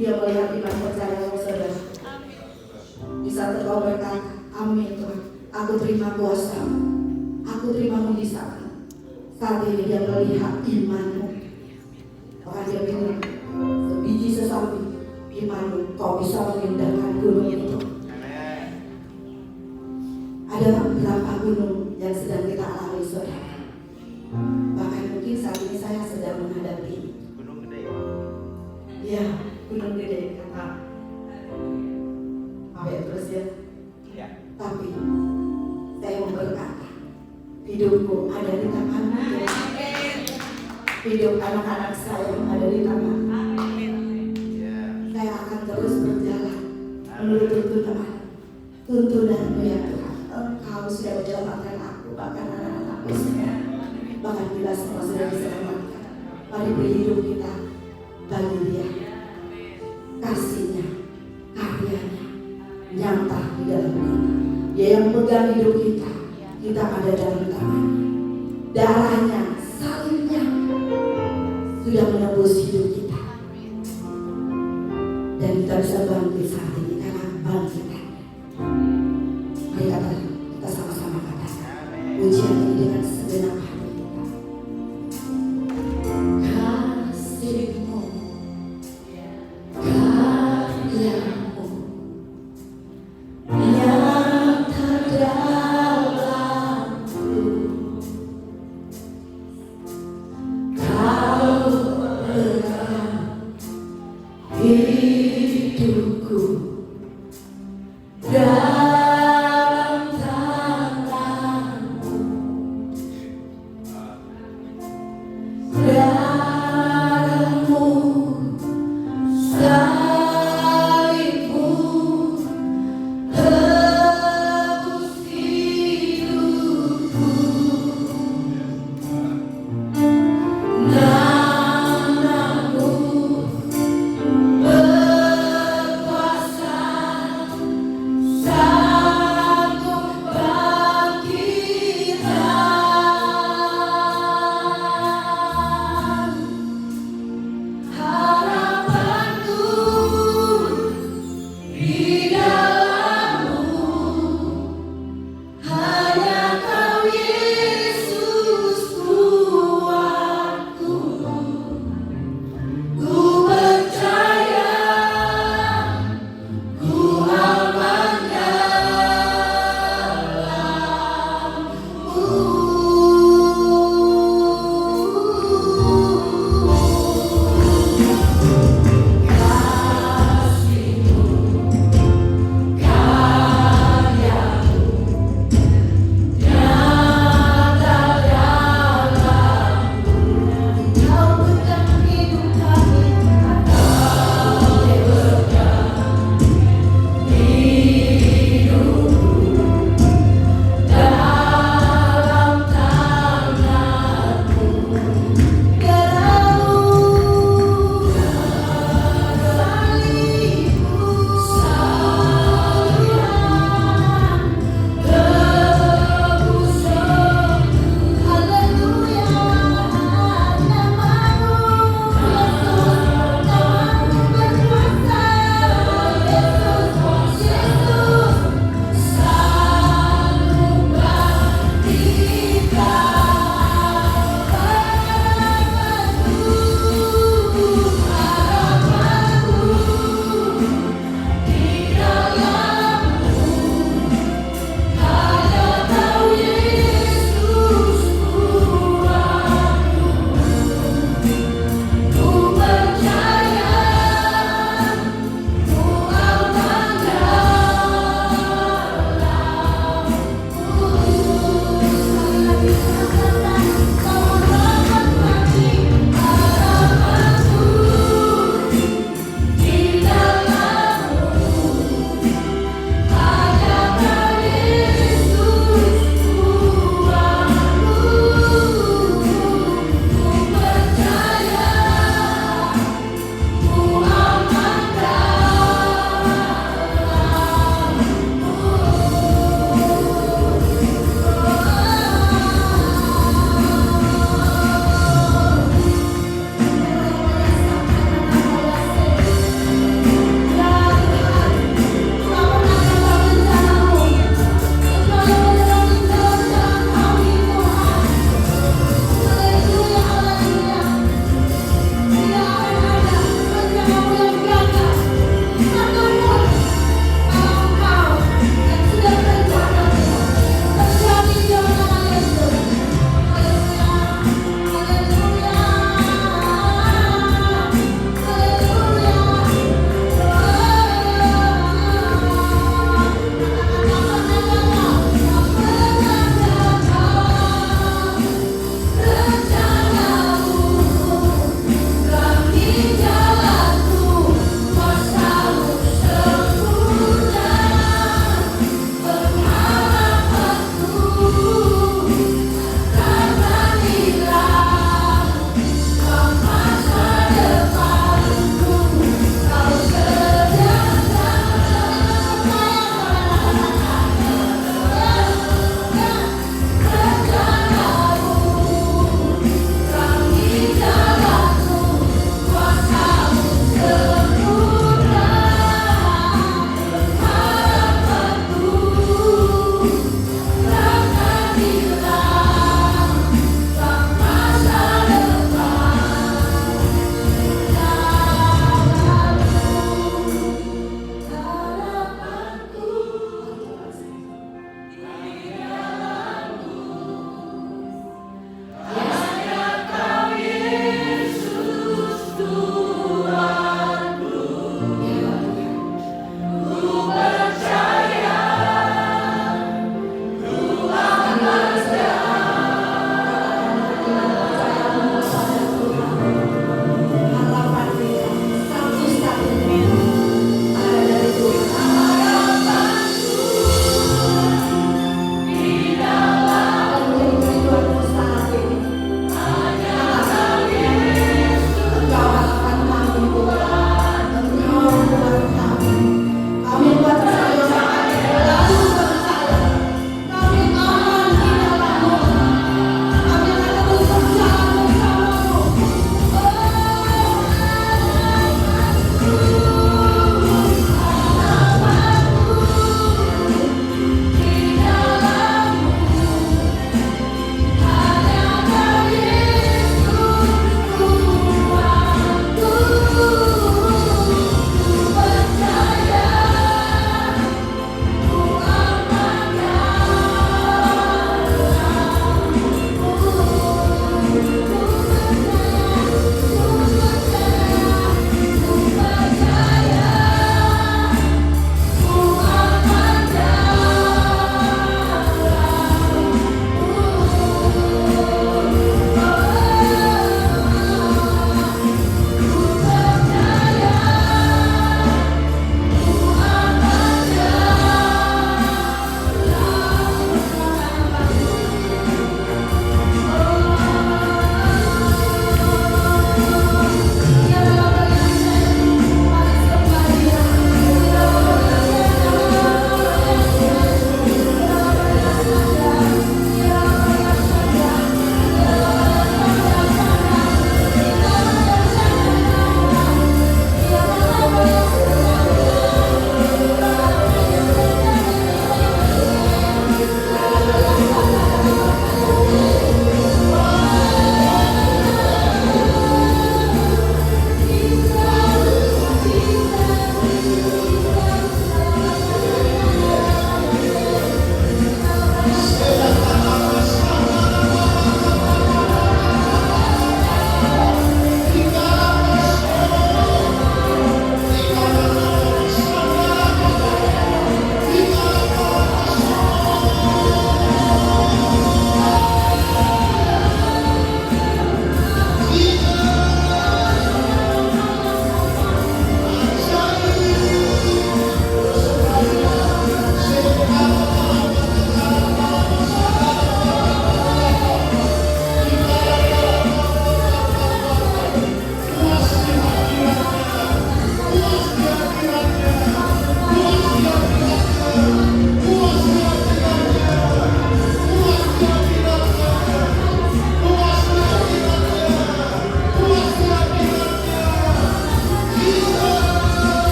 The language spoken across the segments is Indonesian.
Dia melihat iman percaya saudara. Di saat engkau berkata, amin Tuhan, aku terima kuasa, aku terima mujizat. Saat ini dia melihat imanmu. Maka dia bilang, sebiji sesawi imanmu, kau bisa memindahkan gunung itu. Ada beberapa gunung yang sedang kita alami saudara. Bahkan mungkin saat ini saya sedang menghadapi gunung gede. Ya, gunung gede kata apa ya terus ya. Tapi saya mau berkata, hidupku ada di tanganmu. Hidup anak-anak saya ada di tanganmu. Saya akan terus berjalan menurut tuntunanmu ya Tuhan. Engkau sudah menyelamatkan aku, bahkan anak-anakku semua. Bahkan kita semua sudah diselamatkan. Mari beri hidup kita bagi Dia. Kasihnya, karyanya nyata di dalam kita. Dia yang pegang hidup kita. Kita ada dalam tangannya. Darahnya, salibnya sudah menebus hidup kita. Dan kita bisa bangkit saat ini karena bangkitan. Mari kita sama-sama katakan pujian ini dengan segenap hati kita. Kasih-Mu, karya-Mu nyata dalamku. Kau pegang hidupku dalam tanganmu. Darahmu, salibmu, tebus hidupku. Namamu berkuasa.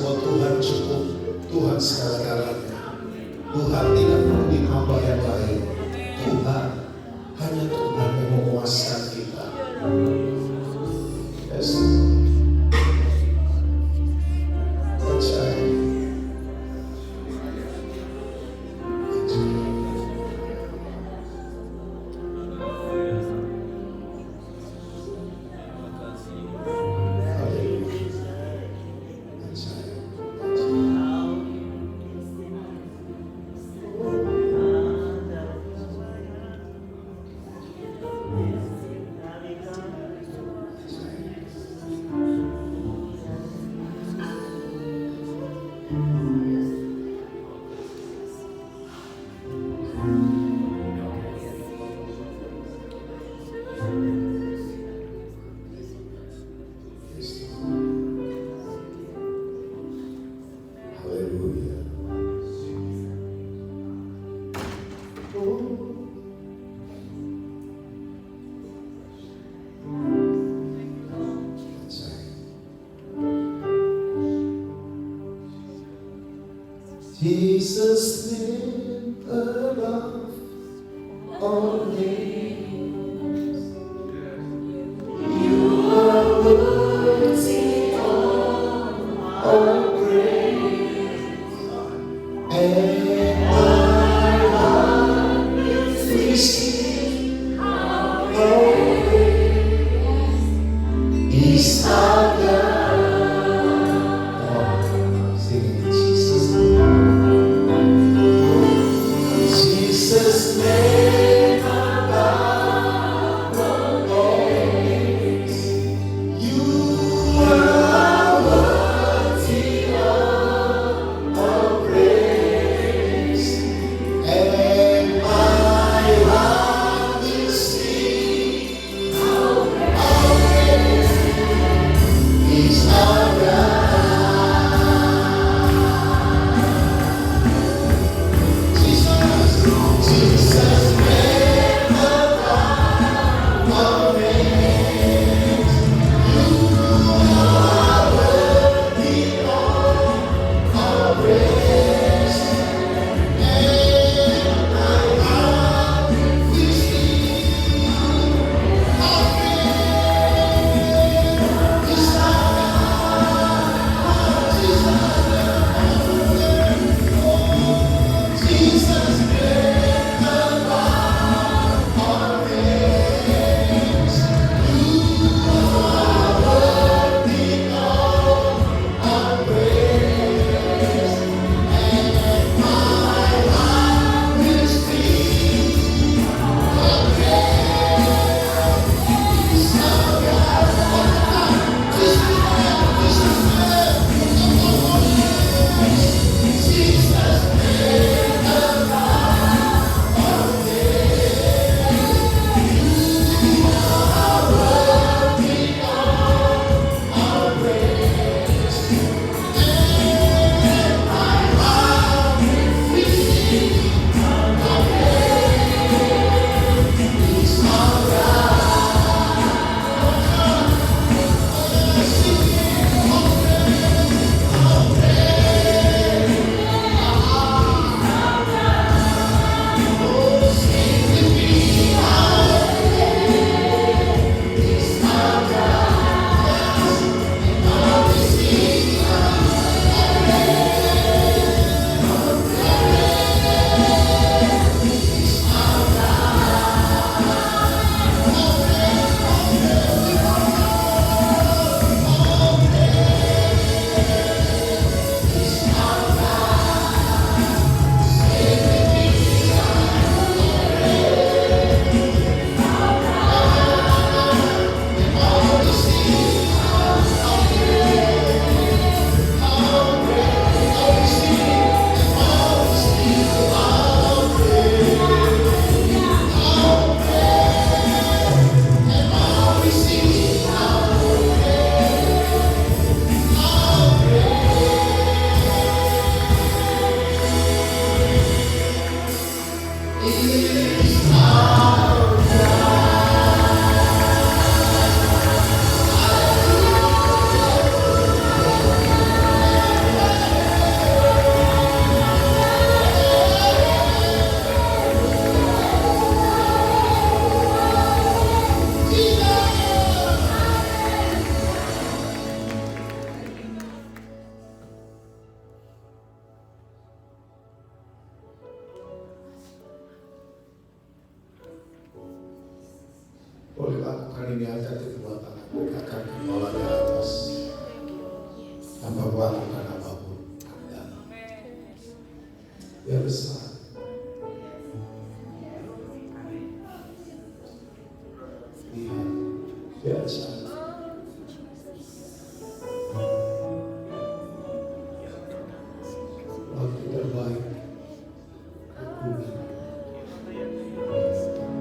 bahwa Tuhan cukup, Tuhan segala-galanya. Tuhan tidak perlu ditambah yang lain. Tuhan, hanya Tuhan yang memuaskan kita. Yes. Percaya. Jesus' name above all names. You are worthy of all praise, and my heart will sing how great is our God. Jesus' name above all names. You are worthy of all praise, and my heart will sing how great is our God. Jesus' name above all names. You are worthy of all praise, and my heart will sing how great is our God. Jesus' name above all names. You are worthy of all praise, and my heart will sing how great is our God. Jesus' name above all names. You are worthy of all praise, and my heart will sing how great is our Bukakan kepala ke atas. Tanpa melakukan apapun. Dia besar. Lihat, dia besar. Waktu terbaik ke bumi.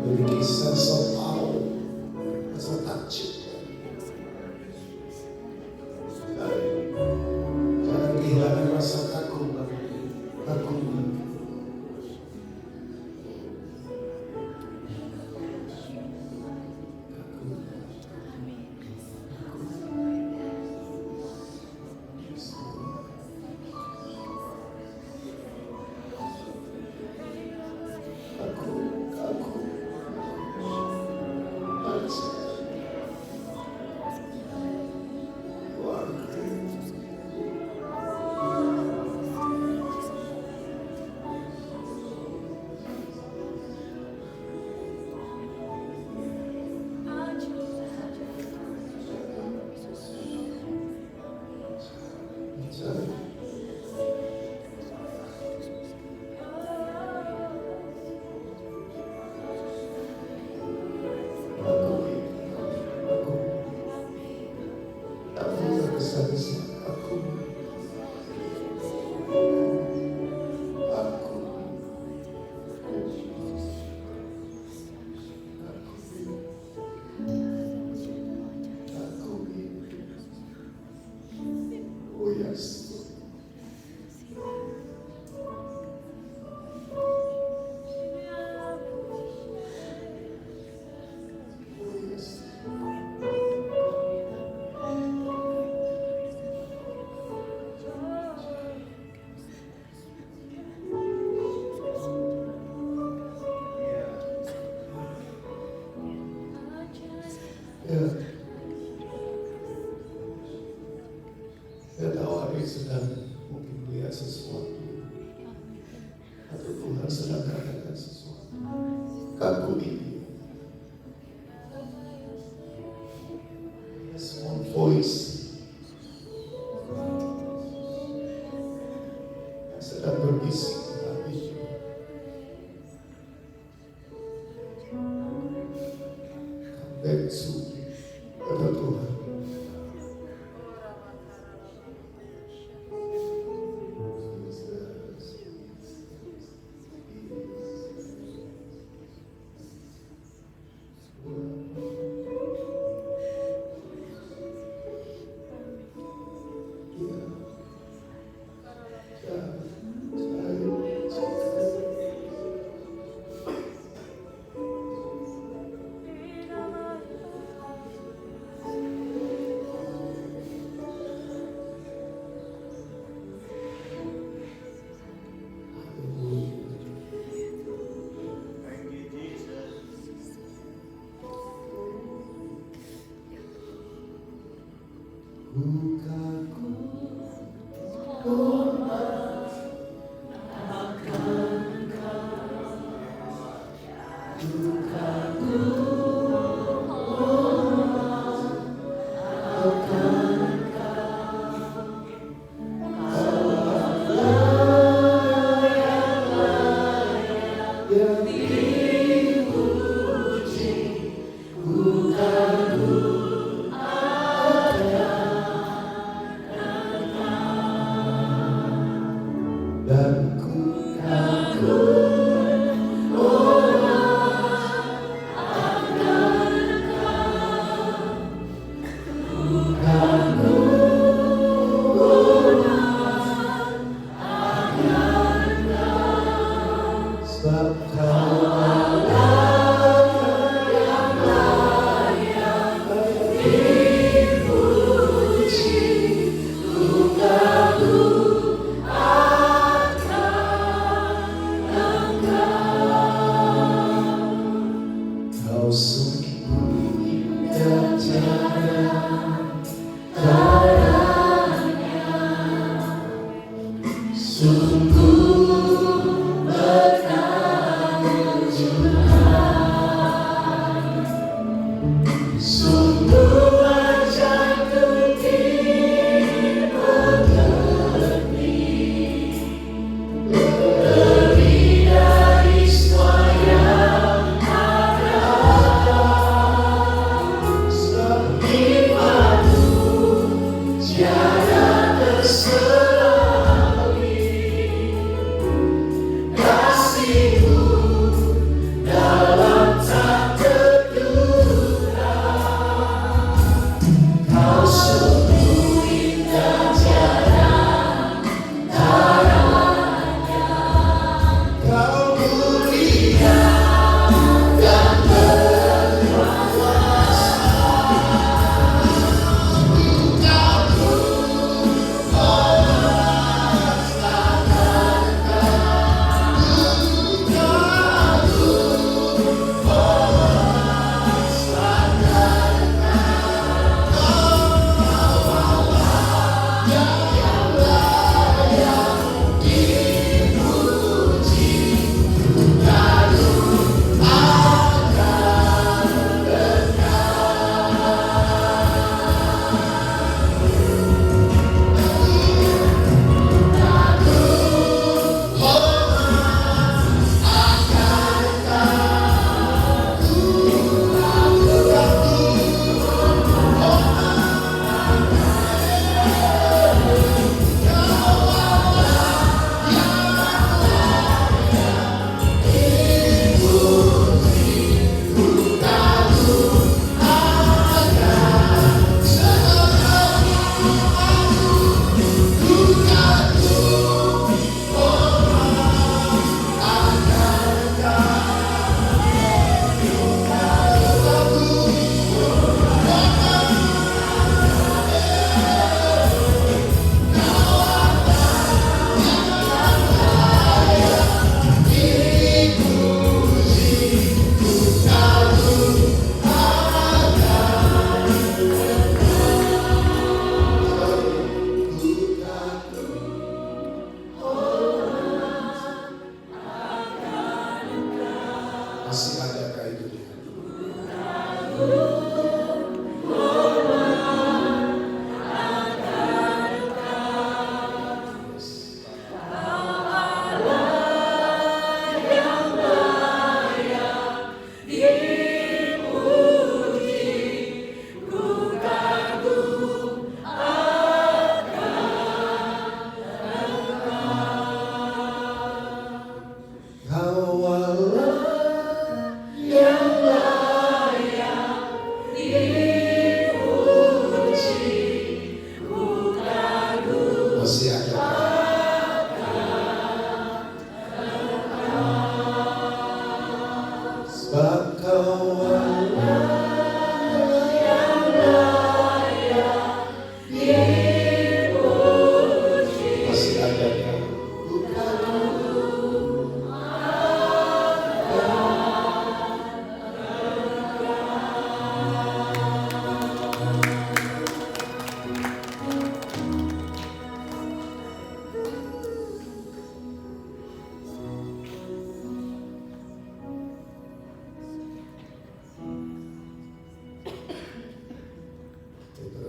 Memiliki sense of power, rasa takjub. Jangan kehilangan rasa takut. Saya tahu hari sedang mungkin melihat sesuatu, atau Tuhan sedang katakan sesuatu. Kaku ini, there's one voice yang sedang berbisik di hatimu. Come back to me, kata Tuhan.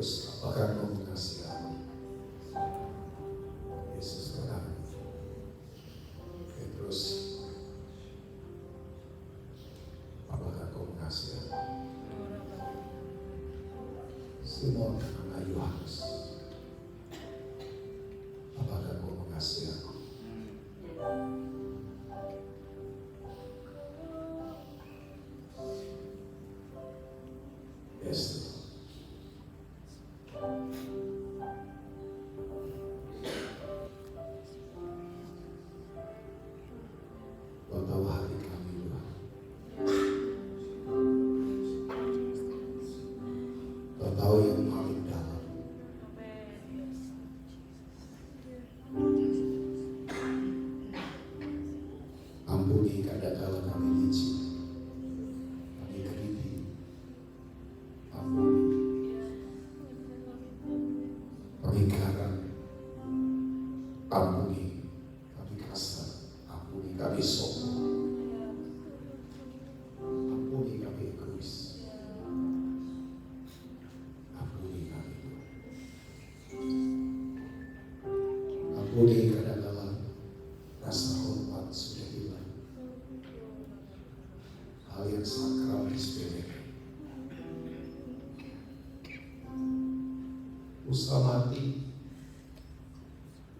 Petrus, apakah kau mengasihi aku? Yesus berkata, Petrus, apakah kau mengasihi aku? Simon anak Yohanes, apakah kau mengasihi aku? Yes. Kau tahu hati kami, Tuhan. Kau tahu yang paling dalam. Ampuni kadangkala kami licik, kami kritik. Ampuni pengingkaran, ampuni kami kasar, ampuni kami sombong, ampuni kami egois, ampuni kami, ampuni kadangkala rasa hormat sudah hilang, hal yang sakral disepelekan. Usaha mati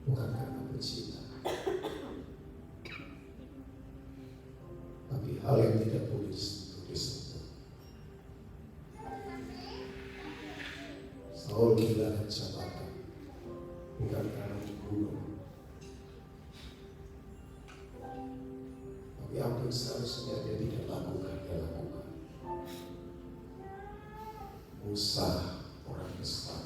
bukan karena bercinta, tapi hal yang tidak boleh disentuh. Saul kehilangan jabatan bukan karena membunuh, tapi apa yang seharusnya dia tidak lakukan, dia lakukan. Musa orang besar,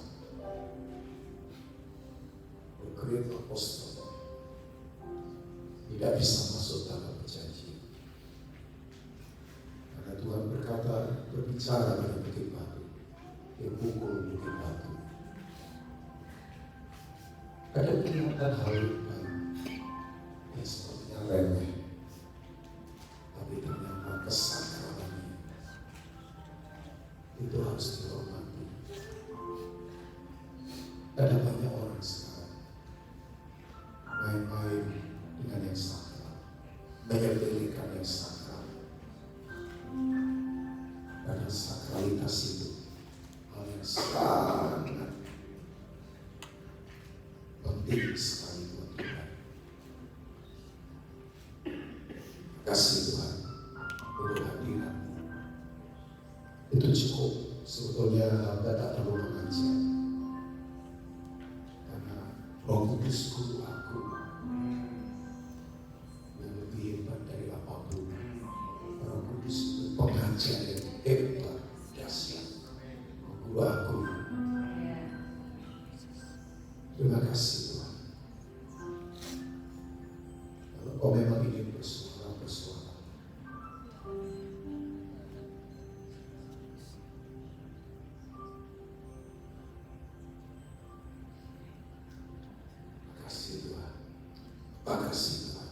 great apostle, tidak bisa masuk dalam perjanjian karena Tuhan berbicara pada bukit batu, dia pukul bukit batu. Kadang kelihatan hal yang sepertinya remeh, tapi ternyata kesakralannya itu harus dihormati. Ada banyak orang sekarang main-main dengan yang sakral, menyepelekan yang sakral. Padahal sakralitas itu hal yang sangat penting sekali buat Tuhan. Kasih Tuhan untuk hadirat-Mu. Itu cukup. Sebetulnya hamba tak perlu mengajar, karena Roh Kudus guru aku yang lebih hebat dari apapun. Roh Kudus itu pengajar yang hebat, dahsyat. Guru aku. Terima kasih Tuhan. Kalau kau memang ingin bersuara, bersuara. Makasih Tuhan. Makasih Tuhan.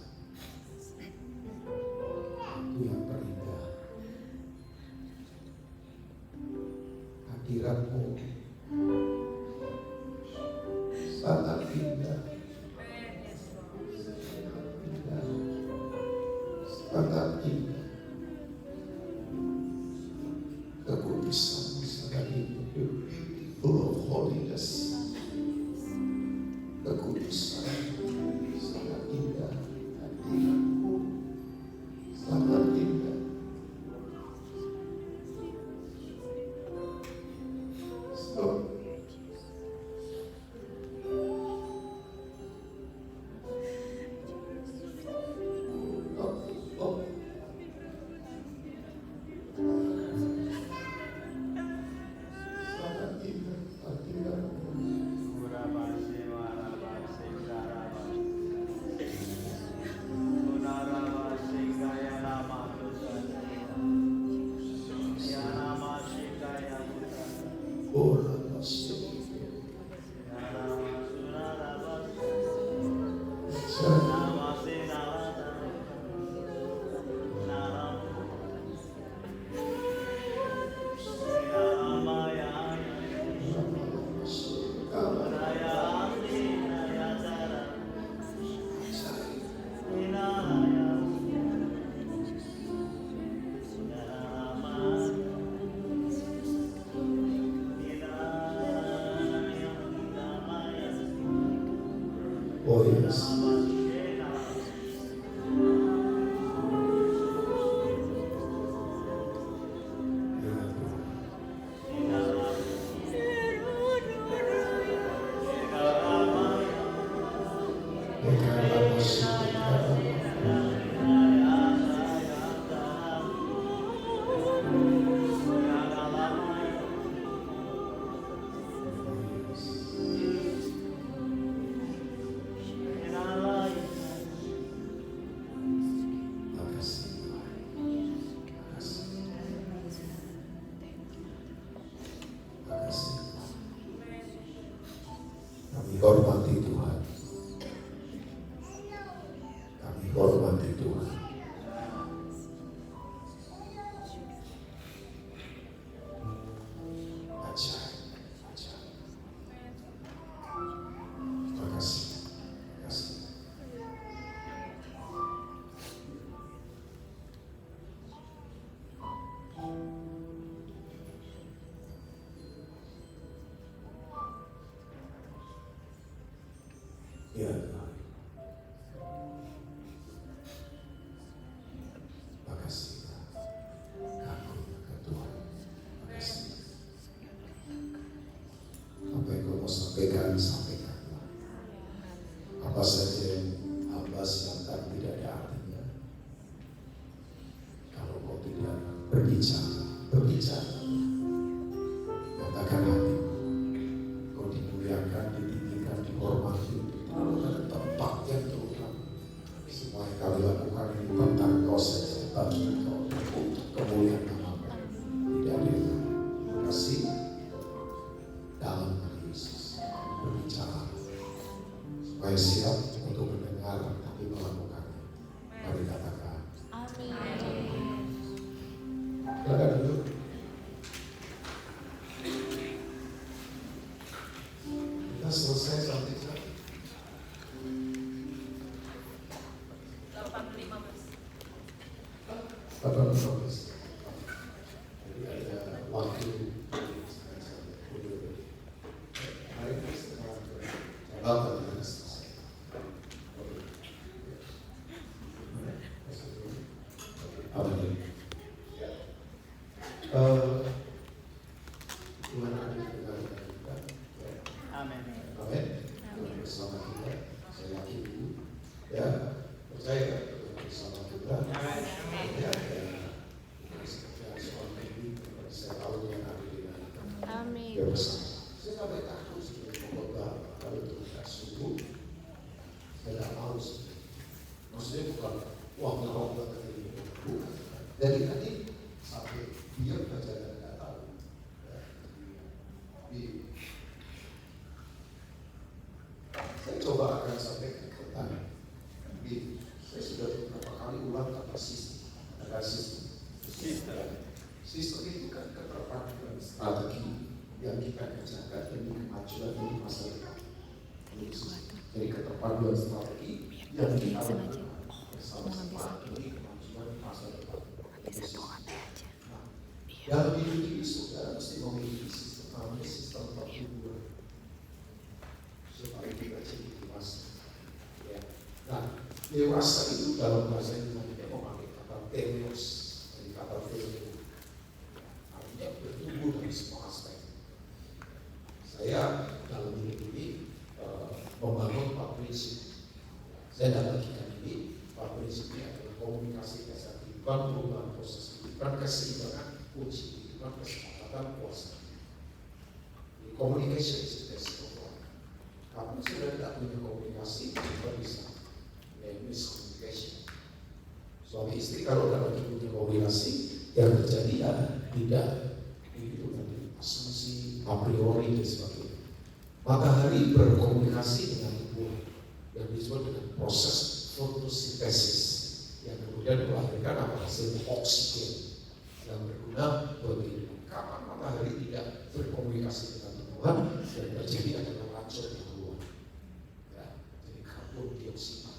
Itu yang terindah. Hadirat-Mu sangat indah. Sangat indah. Kekudusan-Mu sangat indah. Full of holiness. Kekudusan sangat indah. Hadirat-Mu sangat indah. Stop. Sangat indah hadirat-Mu. Ora masih. Oh yes. Kami hormati Tuhan. Kami hormati Tuhan. Ajaib, ajaib. Terima kasih. Terima kasih. Ya Tuhan. Terima kasih. Kagum akan Tuhan. Terima kasih. Apa yang kau mau sampaikan, sampaikan. Apa saja yang hamba siapkan tidak ada artinya kalau kau tidak berbicara, katakan hati. Kau dimuliakan, ditinggikan, dihormati, ditaruhkan tempat yang terutama. Semua yang kami lakukan ini tentang kau saja, bagi kau untuk kemuliaan nama-Mu. Tidak ada yang lain. Terima kasih. Dalam nama Yesus berbicara supaya siap untuk mendengar tapi melakukannya. Mari katakan. Amin. Silakan dulu. Kita selesai sampai jam 8:15. Jadi ada waktu. Hari ini setengah jam 8 kita selesai. Apa ini? Tuhan ada dengan kita. Amin. Amin. Tuhan bersama kita. Saya yakin Ibu. Ya, percaya Tuhan bersama kita. Ya, soal ini saya tahu Tuhan ada dengan kita. Amin. Ya bersama. Saya nggak boleh takut sebelum mengkhotbah kalau itu tidak sungguh. Saya nggak mau sih. Maksudnya bukan wah mengkhotbah tadi bukan. Dari tadi sampai dia baca dan nggak tahu. Ya. Tapi saya coba akan sampaikan tentang ini. Saya sudah beberapa kali ulang kata sistem. Ada sistem. Sistem itu kan keterpaduan strategi yang kita kerjakan demi kemajuan demi masa depan. Jadi keterpaduan strategi yang kita lakukan bersama-sama demi kemajuan masa depan. Nah, dalam hidup ini saudara mesti memiliki sistem namanya sistem pertumbuhan supaya kita jadi dewasa. Ya. Nah, dewasa itu dalam bahasa Yunani dia memakai kata telos, dari kata telos. Artinya bertumbuh dari semua aspek. Saya dalam hidup ini membangun 4 prinsip. Saya dalam bagikan ini 4 prinsipnya adalah komunikasi dasar kehidupan, perubahan proses kehidupan, keseimbangan, kunci kehidupan, kesepakatan, kuasa. Communication is the best of all. Kamu sudah tidak punya komunikasi, kita bisa miscommunication. Suami istri kalau dalam punya komunikasi, yang terjadi adalah tidak itu nanti asumsi a priori dan sebagainya. Matahari berkomunikasi dengan tubuh yang disebut dengan proses fotosintesis yang kemudian melahirkan hasil oksigen yang berguna bagi hidup. Kapan matahari tidak berkomunikasi dengan tubuhan yang terjadi adalah racun yang keluar. Ya, jadi karbon dioksida.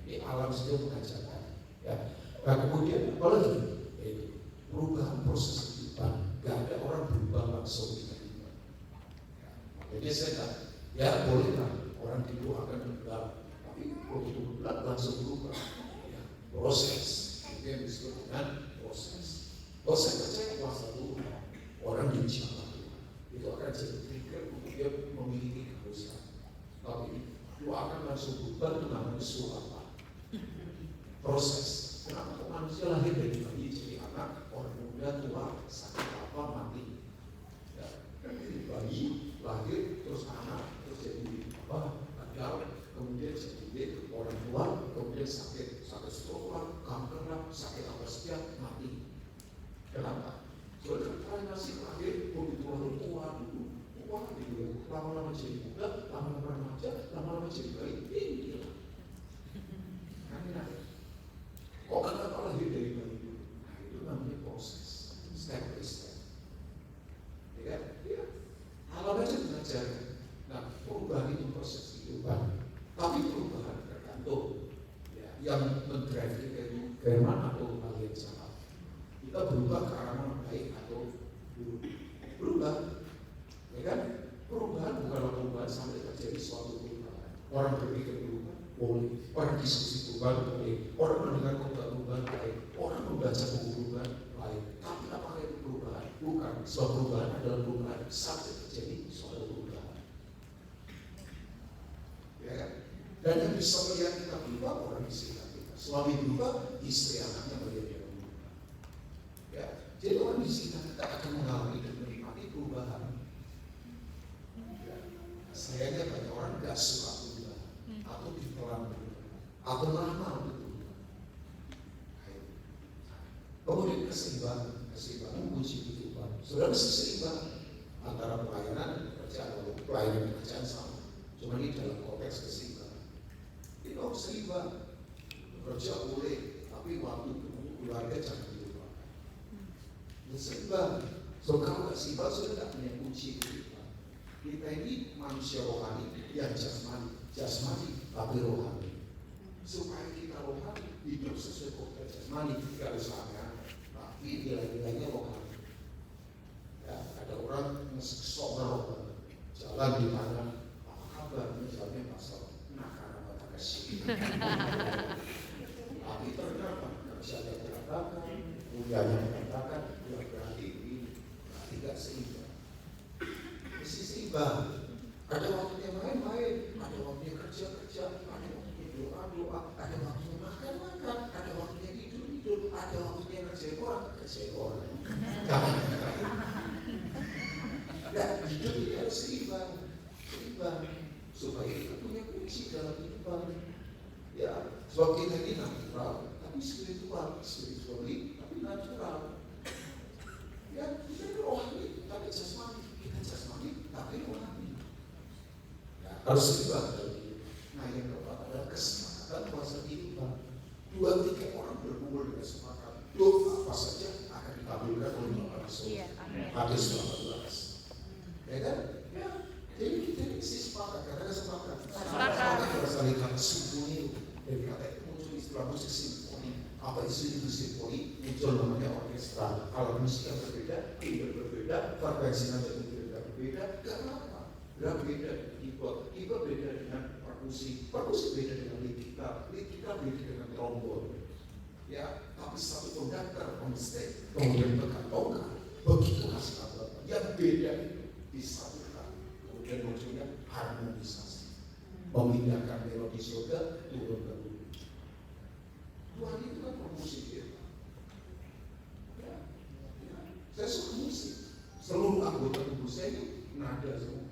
Ini alam sudah mengajarkan. Ya. Nah kemudian apa lagi? Perubahan proses kehidupan. Gak ada orang berubah langsung tiba-tiba. Ya. Jadi saya tak, ya bolehlah Orang didoakan enggak, tapi begitu bulat langsung berubah. Ya, proses, itu yang disebut dengan proses. Kalau saya percaya kuasa Tuhan, orang yang dijaga Tuhan, itu akan jadi trigger untuk dia memiliki kehausan. Tapi doa akan langsung berubah, itu namanya surapan. Proses. Kenapa manusia lahir dari bayi jadi anak, orang muda, tua, sakit apa, mati. Ya, dari bayi, lahir, terus anak, terus jadi apa, gagal, kemudian jadi orang tua, kemudian sakit stroke lah, kanker lah, sakit apa saja, mati. Kenapa? Soalnya kita masih lahir, begitu orang tua dulu, lama-lama jadi muda, lama-lama remaja, lama-lama jadi bayi, ini lah. Kok kenapa lahir dari bayi dulu? Nah itu namanya proses, step by step. Ya kan? Ya. Alam aja belajar. Nah perubahan itu proses kehidupan. Tapi perubahan tergantung ya, yang mendrive kita itu dari mana atau hal yang salah. Kita berubah ke arah mana, baik atau buruk. Berubah, ya kan? Perubahan bukanlah perubahan sampai terjadi suatu perubahan. Orang berpikir berubah, boleh. Orang diskusi perubahan, boleh. Orang mendengar khotbah perubahan, baik. Orang membaca buku perubahan, baik. Tapi apakah itu perubahan? Bukan. Suatu perubahan adalah perubahan sampai terjadi suatu perubahan. Ya kan? Dan yang bisa melihat kita berubah, orang di sekitar kita. Suami berubah, istri anaknya melihat dia berubah. Ya, jadi orang di sekitar kita akan mengalami dan menikmati perubahan. Ya, sayangnya banyak orang gak suka perubahan atau ditelan berubah atau lama untuk berubah. Kemudian keseimbangan kunci kehidupan. Saudara keseimbangan antara pelayanan dan pekerjaan, atau pelayanan dan pekerjaan sama. Cuma ini dalam konteks keseimbangan. Itu harus seimbang. Bekerja boleh, tapi waktu keluarga jangan dilupakan. Seimbang. So kalau nggak seimbang, sudah tidak punya kunci kehidupan. Kita ini manusia rohani yang jasmani tapi rohani. Supaya kita rohani hidup sesuai kodrat jasmani, tidak usah aneh-aneh, tapi nilai-nilainya rohani. Ya, ada orang yang sok rohani, jalan di mana, apa kabar? Misalnya pasal nakar apa kasih. Tapi ternyata kerjanya berantakan, kuliahnya berantakan, dia berarti ini, berarti tidak seimbang. Mesti seimbang. Ada waktunya main-main, ada waktunya kerja-kerja, ada waktunya doa-doa, ada waktunya makan-makan, ada waktunya tidur-tidur, ada waktunya kerjain orang. Jangan. Dan hidup ini harus seimbang, supaya kita punya kunci dalam kehidupan. Ya, sebab kita ini natural, tapi spiritually, tapi natural. Ya, kita ini rohani, tapi jasmani. Kita jasmani, tapi rohani. Ya, harus seimbang dalam hidup. Nah, yang keempat adalah kesepakatan kuasa kehidupan. 2-3 orang berkumpul dengan sepakat. Doa apa saja akan dikabulkan oleh Bapa di surga. Matius 18. Ya kan? Ya. Jadi kita ini sepakat, karena sepakat. Sepakat berasal dari kata simfoni. Dari kata itu muncul istilah musik simfoni. Apa itu simfoni? Muncul namanya orkestra. Kalau musik yang berbeda, berbeda, frekuensinya berbeda, gak apa-apa. Gak beda dengan tiba beda dengan perkusi beda dengan lead gitar beda dengan trombon. Ya, tapi satu konduktor on stage, kemudian pegang tongkat, begitu hasil apa yang beda itu disatukan, kemudian munculnya harmonisasi, memindahkan melodi surga turun ke bumi. Tuhan itu kan permusik kita. Ya, saya suka musik. Seluruh anggota tubuh saya itu nada semua.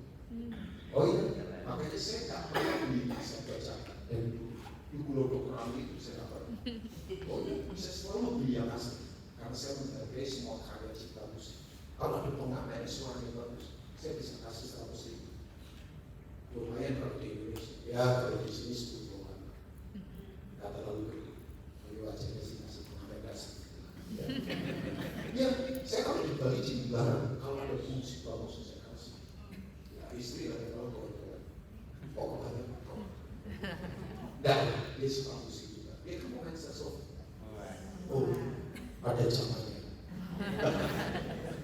Oh iya, makanya saya tak pernah beli saya baca dan buku Lodok Rami itu saya dapat. Oh iya, saya selalu beli yang asli karena saya menghargai semua karya cipta musik. Kalau ada pengamen suaranya bagus, saya bisa kasih 100.000. Lumayan kalau di Indonesia. Ya kalau di sini 10 an, nggak terlalu gede. Kalau wajahnya sih masih pengamen kasih. Ya, saya kalau di Bali di Barat, kalau ada musik bagus saya kasih. Istri ada kalau kawan-kawan pokoknya dan dia suka musik juga, dia kan mau main saxophone. Oh, ada zamannya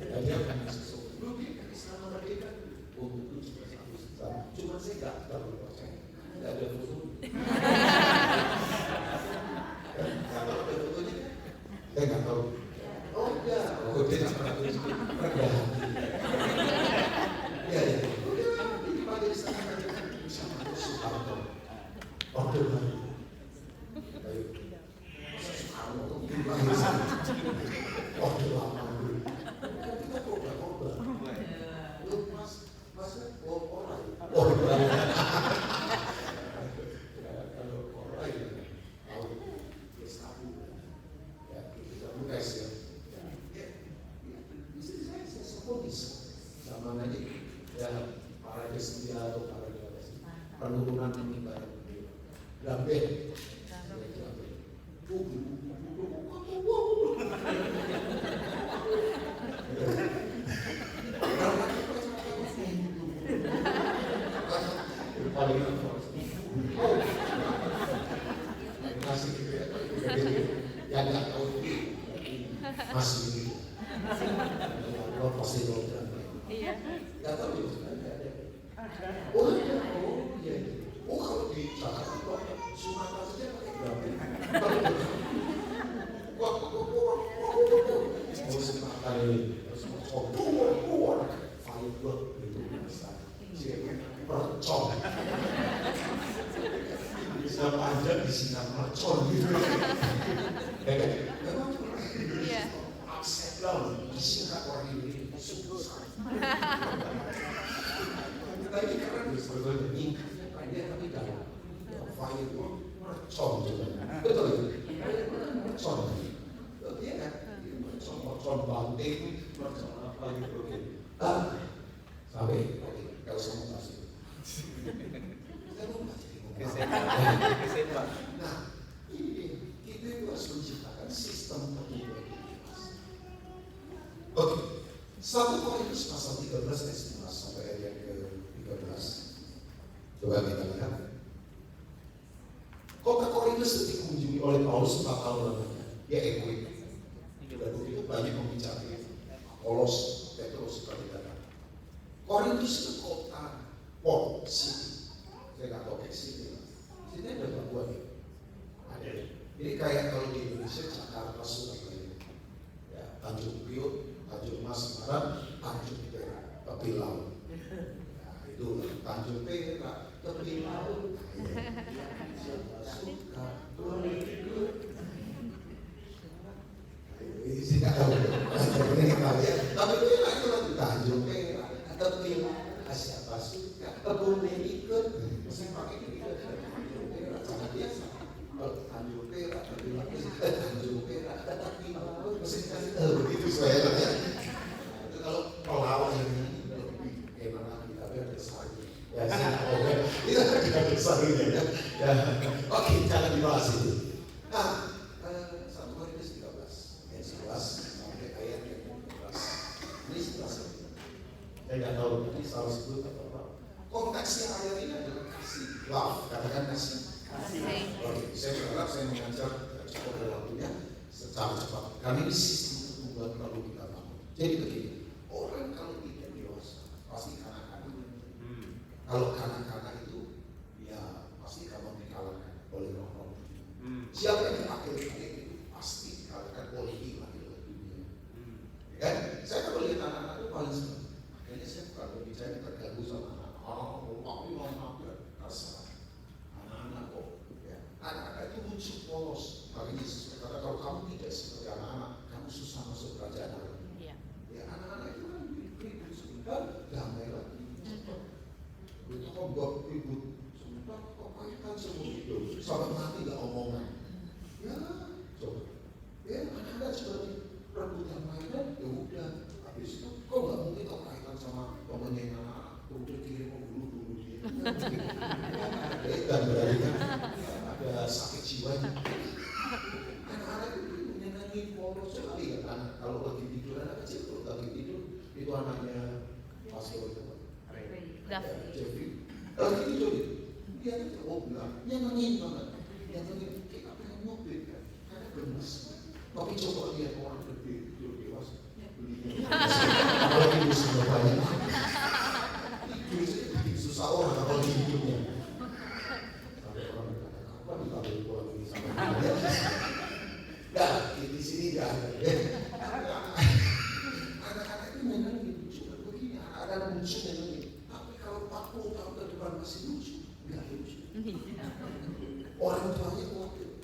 dan dia main saxophone dulu dia kan selama merdeka untuk 17 Agustus. Cuma saya gak terlalu percaya nggak ada foto. Kalau ada fotonya, saya nggak tahu. Oh iya, dia nggak pernah tulis rendah hati. Ya, ini Pak jadi sangat sama Soekarno. Orde Baru. Ayo, masa Soekarno tuh lahir sana. Orde Lama dulu. Kita korban. Lu masnya orang. Orde Baru. Kalau orang ya, tahu Gestapo. Ya, kita bukan sih. Saya seponis sama aja ya para destia atau para penurunan meninggal lambe yang nggak tahu masih lo pasti lo Iya. nggak tahu itu sebenarnya ada. Oh iya. Oh kalau di Jakarta kok Sumatera saja pakai berapa? Mau Sumatera ini, semua fiber itu biasa. Siapa mercon? Bisa panjang disinar mercon gitu. Ya kan? Iya. Upside down disingkat orang ini susah. Kita ini keren sebetulnya nyingkatnya pendek tapi dalam. Fire itu mercon juga. Betul itu? Mercon. Iya kan? Mercon banting, mercon apa gitu. Sampai kalau saya mau kasih. Saya mau kasih. Nah, ini kita itu harus menciptakan sistem terbuka. Oke, 1 Korintus pasal 13 ayat 11 sampai ayat ke-13. Coba kita lihat. Kota Korintus dikunjungi oleh Paulus 4 tahun lamanya. Dia egois. Dan begitu banyak membicarakan Apolos, Petrus, Kadang. Korintus itu kota port city. Saya nggak tahu city. Sini ada pelabuhan ya. Ada. Ini kayak kalau di Indonesia Jakarta, Surabaya, ya, Tanjung Priok, Tanjung Mas, Semarang, Tanjung Perak, tepi laut. Nah, itu Tanjung Perak, tepi laut. Siapa suka boleh ikut. Ini sih nggak tahu. Ini tahu ya. Tapi itu lagi Tanjung Perak, tepi laut. Siapa suka boleh ikut. Mesti pakai ini. Tanjung Perak, sangat biasa. Tanjung Perak, tepi laut. Tanjung Perak, tepi laut. Mesti kasih tahu begitu saya ya. Kalau pelawak ini lebih enak lagi, tapi ada sarungnya. Ya, itu ada sarungnya ya. Oke, jangan dibahas itu. Nah, 1 Korintus 13 ayat 11 sampai ayat 15. Ini 11. Saya nggak tahu ini salah sebut atau apa. Konteksnya ayat ini adalah kasih, love, katakan kasih. Oke, saya berharap saya mengajar cukup ada waktunya secara cepat. Karena ini sistem pertumbuhan perlu kita bangun. Jadi begini. Orang kalau tidak dewasa pasti kanak-kanak. Kalau kanak-kanak itu ya pasti kamu dikalahkan oleh roh-roh. Siapa yang akhir-akhir itu pasti dikalahkan oleh iman dalam dunia. Ya kan? Saya kalau lihat anak-anak itu paling senang. Akhirnya saya bukan berbicara terganggu sama anak. Tapi mau terserah. Anak-anak kok. Ya. Anak-anak itu muncul polos. Makanya Yesus berkata kalau kamu tidak seperti anak-anak, kamu susah masuk kerajaan Allah. Ya anak-anak itu kan ribut sebentar, damai lagi. Itu kok buat ribut sebentar, kok kaitan semua itu sampai mati nggak omongan. Ya, coba. Ya anak-anak seperti rebutan mainan, ya udah. Habis itu kok nggak mungkin kok kaitan sama temennya anak, udah kirim dulu dia. Dan berarti kan ada sakit jiwanya. Anak-anak itu menyenangi polos sekali kan anak kalau lagi tidur anak kecil tuh lagi tidur itu anaknya pastor itu Jeffrey lagi tidur dia tuh bilang nyenengin banget nyenengin kita pengen mobil kan karena gemes tapi coba lihat orang gede tidur dewasa apalagi musuhnya banyak tidur sih susah orang kalau tidurnya Orang tuanya khawatir.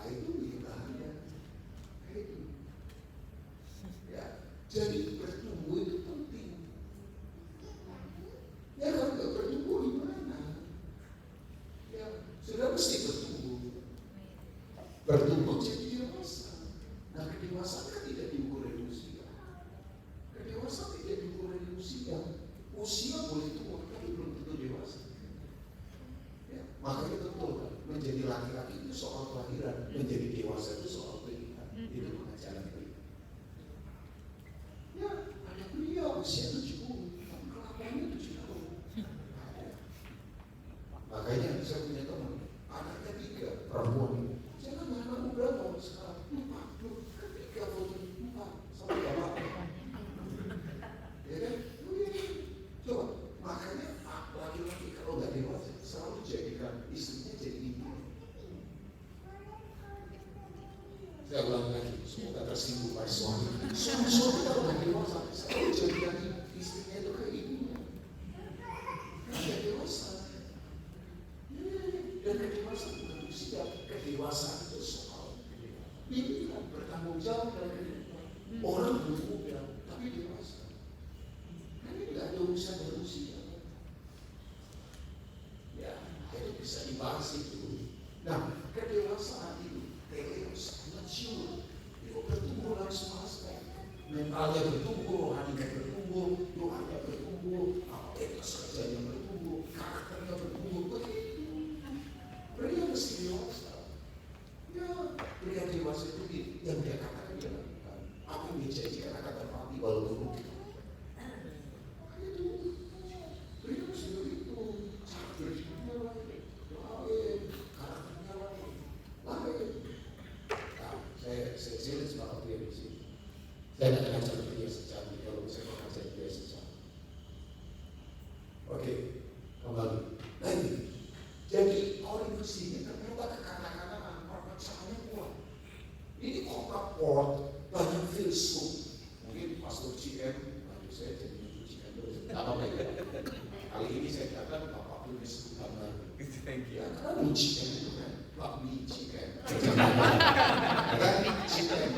Itu ibadahnya. Itu. Ya, jadi bertumbuh itu penting. Ya kalau nggak bertumbuh gimana? Ya, sudah mesti bertumbuh. Bertumbuh jadi dewasa. Nah, kedewasaan kan tidak diukur dari usia. Kedewasaan tidak diukur dari usia. Usia boleh tua, tapi belum tentu dewasa. Ya, makanya betul kan, menjadi laki-laki itu soal kelahiran, menjadi dewasa itu soal pernikahan. Itu pengajaran pria. Ya, ada pria usia 70, tapi kelakuannya 7 tahun. Ada. Makanya saya punya teman, anaknya 3, perempuan ini. Saya kan anakmu berapa sekarang? 4, ketika foto 4 sama bapak. Ya kan? Coba, makanya laki-laki kalau nggak dewasa selalu jadikan istrinya jadi ibu. Saya ulang lagi, semoga tersinggung oleh suami. Suami kalau nggak dewasa selalu jadikan istrinya itu kayak ibunya. Nggak dewasa. Dan kedewasaan bukan usia, kedewasaan itu soal ini kan bertanggung jawab dan kehidupan. Orang belum muda tapi dewasa. Ini nggak ada urusan dengan usia. Ya, itu bisa dibahas itu. Nah, kedewasaan itu, teos, mature, itu bertumbuh dalam semua aspek. Mentalnya bertumbuh, rohaninya bertumbuh, doanya bertumbuh, etos kerjanya bertumbuh, karakternya bertumbuh. Begitu. Pria mesti dewasa. Ya, pria dewasa itu yang dia katakan dia lakukan. Apa yang dia janjikan akan terpati walaupun mungkin. Pria mesti begitu. Cara berhidupnya lain, karakternya lain. Nah, saya jelas bahwa pria di sini. Saya tidak mengajar pria sejati kalau saya mengajar pria sejati. Oke, kembali. Nah ini, jadi orang di sini ternyata kekanak-kanakan perpecahannya kuat. Ini kota port banyak filsuf. Mungkin Pastor GM, saya jadi GM terus. Apa ya? Kali ini saya katakan Bapak Tulis Utama. Ya, karena GM itu kan Pak Mi GM. Kan GM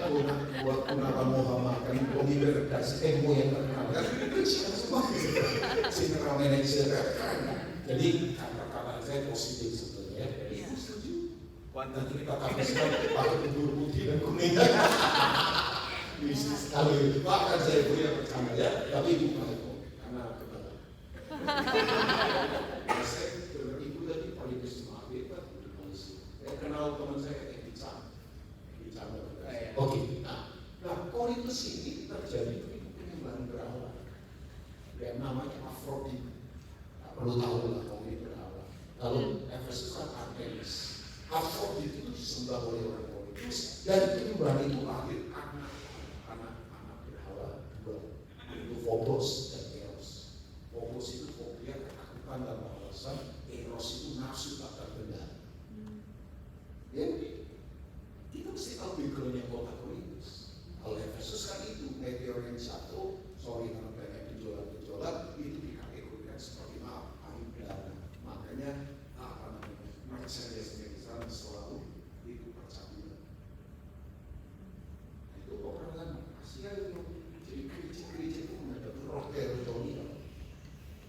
buat Gunawan Muhammad kan pemimpin redaksi Emo yang terkenal kan itu GM semua. General Manager kan. Jadi kata-kata saya positif sebetulnya. Jadi setuju. Nanti kita habiskan pakai bubur putih dan kuning. Bisnis sekali. Bahkan saya punya percaya ya, tapi bukan itu karena kebetulan. Saya dengar ibu tadi paling kesemua bebas di Malaysia. Saya kenal teman saya di Canda. Oke. Nah, Korintus ini terjadi penyembahan berhala. Yang namanya Afrodit. Perlu tahu lah kalau ini berhala. Lalu Efesus kan Artemis. Afrodit itu disembah oleh orang Korintus dan penyembahan itu lahir anak berhala dua, itu Phobos dan Eros. Phobos itu fobia ketakutan tanpa alasan, Eros itu nafsu tak terkendali. Jadi kita mesti tahu backgroundnya kota Korintus. Kalau Efesus kan itu meteor yang jatuh, karena banyak gejolak itu dikategorikan sebagai air dana. Makanya merchandise di sana selalu itu percabulan. Itu peperangan Asia itu jadi gereja-gereja itu menghadapi roh teritorial.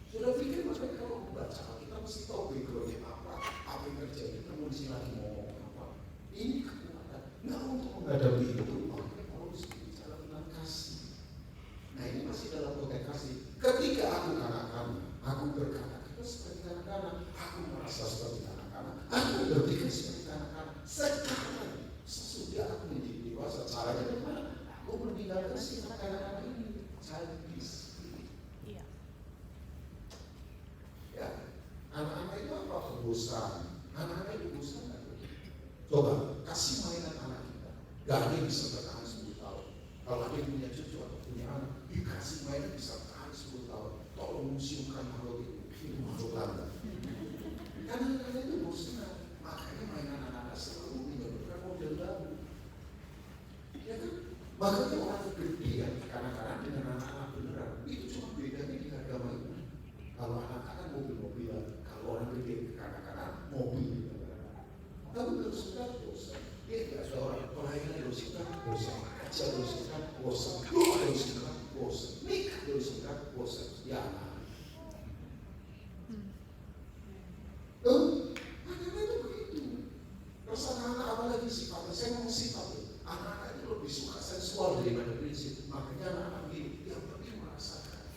Sudah pikir makanya kalau membaca kita mesti tahu backgroundnya apa yang terjadi. Kita mesti lagi ngomong apa. Ini kekuatan. Nah untuk menghadapi itu makanya harus bicara tentang kasih. Nah ini masih dalam konteks kasih. Ketika aku kanak-kanak, aku berkata kita seperti kanak-kanak, aku merasa seperti kanak-kanak, aku berpikir seperti kanak-kanak. Sekarang sesudah aku menjadi dewasa, caranya bagaimana? Aku meninggalkan sifat kanak-kanak ini, childish. Ya, anak-anak itu apa? Kebosanan. Anak-anak itu bosan nggak? Coba kasih mainan anak kita. Gak ada yang bisa bertahan 10 tahun. Kalau ada yang punya cucu atau punya anak, dikasih mainan bisa bertahan 10 tahun. Tolong museumkan makhluk itu makhluk langka. Karena anak-anak itu bosan. Makanya mainan anak-anak selalu menyebutkan model baru. Ya kan? Makanya orang gede ya, kadang-kadang dengan anak-anak beneran itu cuma bedanya di harga bosan. Doa dari sekarang bosan. Nikah dari sekarang bosan. Ya anak. Anak-anak itu begitu. Terus anak-anak apalagi sifatnya? Saya ngomong sifatnya. Anak-anak itu lebih suka sensual daripada prinsip. Makanya anak-anak ini yang penting merasakan